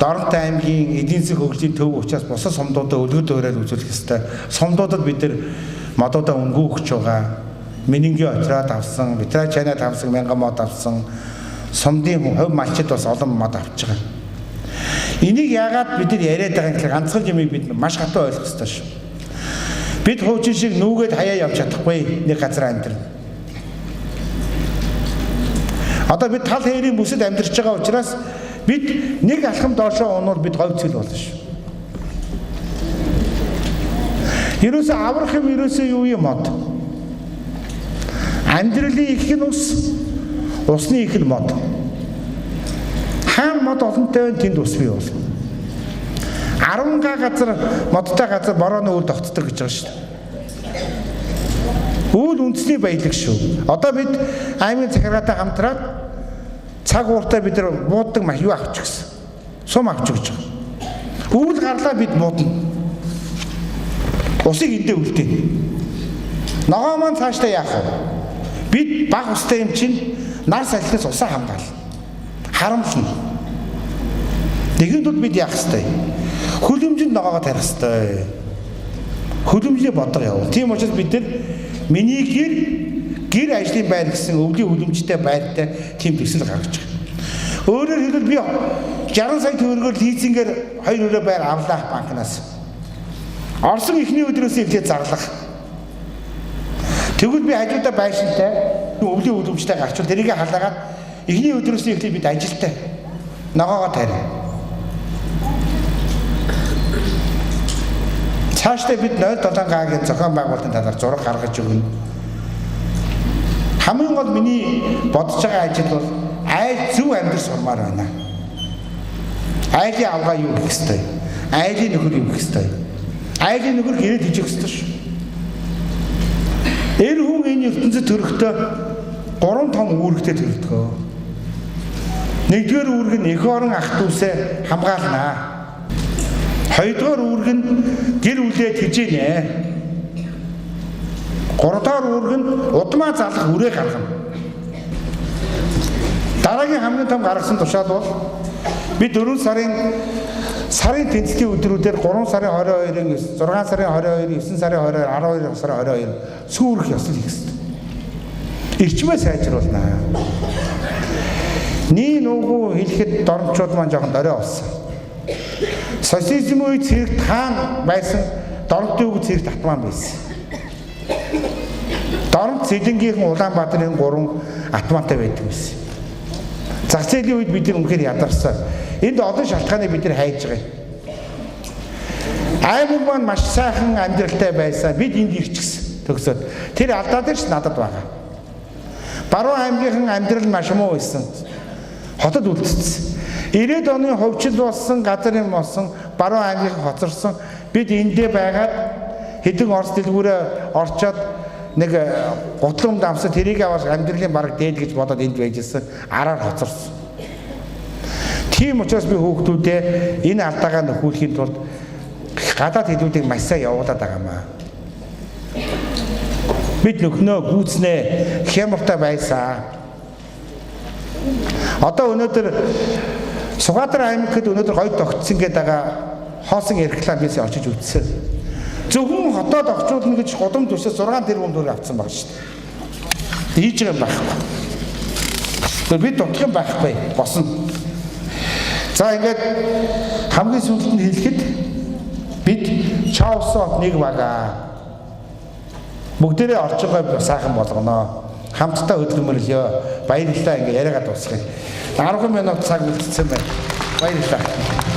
Доронтой аймгийн эдийн засгийн хөгжлийн төв учраас бусад сумдуудад өлгөд өөрөөр үзүүлэх ёстой. Сумдуудад бид нар модуудаа өнгө өгч байгаа. Минингийн отраад авсан, Витра Чайнад авсан 1000 мод авсан. Сумдын хувь малчид бас олон мод авч байгаа. Энийг яагаад бид нар яриад байгаа юм гэхээр ганцхан юмыг бид маш хатуу ойлгох ёстой шүү. Бид хуучин шиг нүүгээд хаяа явж чадахгүй нэг газар амьдрал. Одоо бид тал хээрийн бүсэд амьдарч байгаа учраас бид нэг алхам доошоо унвал бид говь цэл болно шүү. Ерөөсөө аврах юм ерөөсөө юу юм мод. Амьдралын их нь усны их нь мод. Хаан мод олонтой байна тэнд ус бий бол. 10 газар модтой газар борооны үл тогтдог гэж байгаа шүү. Үйл үндэсний баялаг шүү. Одоо бид аймгийн захиргаатай хамтраад цаг ууртаа бид нар бууддаг мах юу авчих гэсэн. Сум авчих гэж байгаа. Үйл гарлаа бид буудна. Усыг эндээ үлдээ. Ногоо маань цаашдаа яах вэ? Бид баг устай юм чинь нар салхинаас усаа хамгаал. Харамлна. Нэгэн тул бид яах ёстой? Хөлөмжөнд ногоогоо тарих ёстой. Хөлөмжлөө бодог явуул. Тийм учраас бид нар миний гэр ажлын байр гэсэн өвлийн хөлөмжтэй байртай тийм төсөл гаргаж байгаа. Өөрөөр хэлбэл би 60 сая төгрөгөөр лизингээр 2 өрөө байр авлаа банкнаас. Орсон ихний өдрөөс эхлээд зарлах. Тэгвэл би хажуудаа байшинтай өвлийн хөлөмжтэй гарчвал тэрийг халаагаад ихний өдрөөс эхлээд бид ажилтай ногоогоо тарь. Цаашдаа бид 07 зохион байгуулалтын талаар зураг гаргаж өгнө. Хамгийн гол миний бодож байгаа ажил бол айл зөв амьдрал сурмаар байна. Айлын авгаа юу гэх ёстой? Айлын нөхөр юу гэх ёстой? Айлын нөхөр гэрээ хийчих ёстой шүү. Энэ хүн энэ ертөнцид төрөхдөө 3 том үүрэгтэй төрөлдгөө. Нэгдүгээр үүрэг нь эх орон ах дүүсээ хамгаалнаа. Хоёрдугаар үүрэг нь гэр бүлээ тэжээнэ. Гуравдугаар үүрэг нь удмаа залах үрээ гаргана. Дараагийн хамгийн том гаргасан тушаал бол би 4 сарын тэнцлийн өдрүүдээр 3 сарын 22-ын 6 сарын 22, 9 сарын 22, 12 сарын 22 сүүрэх ёслол хийх ёстой. Ирчмээ сайжруулнаа. Nii нуугу хэлэхэд доромчууд маань жоохон дөрөө болсон. Социализм үед цэрэг таан байсан доромтын үг цэрэг татман байсан. Доромт Цэлэнгийнхэн Улаанбаатарын 3 атмантай байдаг байсан. Зах зээлийн үед бид нар үнэхээр ядарсан. Энд олон шалтгааныг бид нар хайж байгаа юм. Аймаг маань маш сайхан амьдралтай байсан. Бид энд ирчихсэн төгсөөд. Тэр алдаад ш надад байгаа. Баруун аймгийн амьдрал маш муу байсан. Хотод үлдсэн. 90-ад оны хөвчл болсон, газар юм болсон, баруун аймгийг хоцорсон. Бид эндээ байгаад хэдэн орос дэлгүүрээ орчоод нэг гутлам дамсаа тэрийг аваад амьдралын бараг дээд гэж бодоод энд байжсэн. Араар хоцорсон. Тийм учраас би хүүхдүүдээ энэ алдаагаа нөхүүлэхийн тулд гадаад хэлүүдийг маш сайн явуулаад байгаамаа. Бид нөхнөө гүйцнээ хямртай байсан. Одоо өнөөдөр Сугадар аймагт өнөөдөр гоё тогтсон гэдэг байгаа хоосон реклам бисээ очиж үзсэн. Зөвхөн хотоод огцуулна гэж гудам төсөө 6 тэрбум төгрөг авсан байгаа шүү дээ. Хийж байгаа юм байхгүй. Тэр бид дутх юм байхгүй босно. За ингээд хамгийн сүүлд нь хэлэхэд бид Чаусот нэг бага бүгдээрээ орж байгаа сайхан болгоно. Хамтдаа хөдөлмөрлөө. Баярлалаа ингээ яриагаа дуусгая. 10 минут цаг үлдсэн байна. Баярлалаа.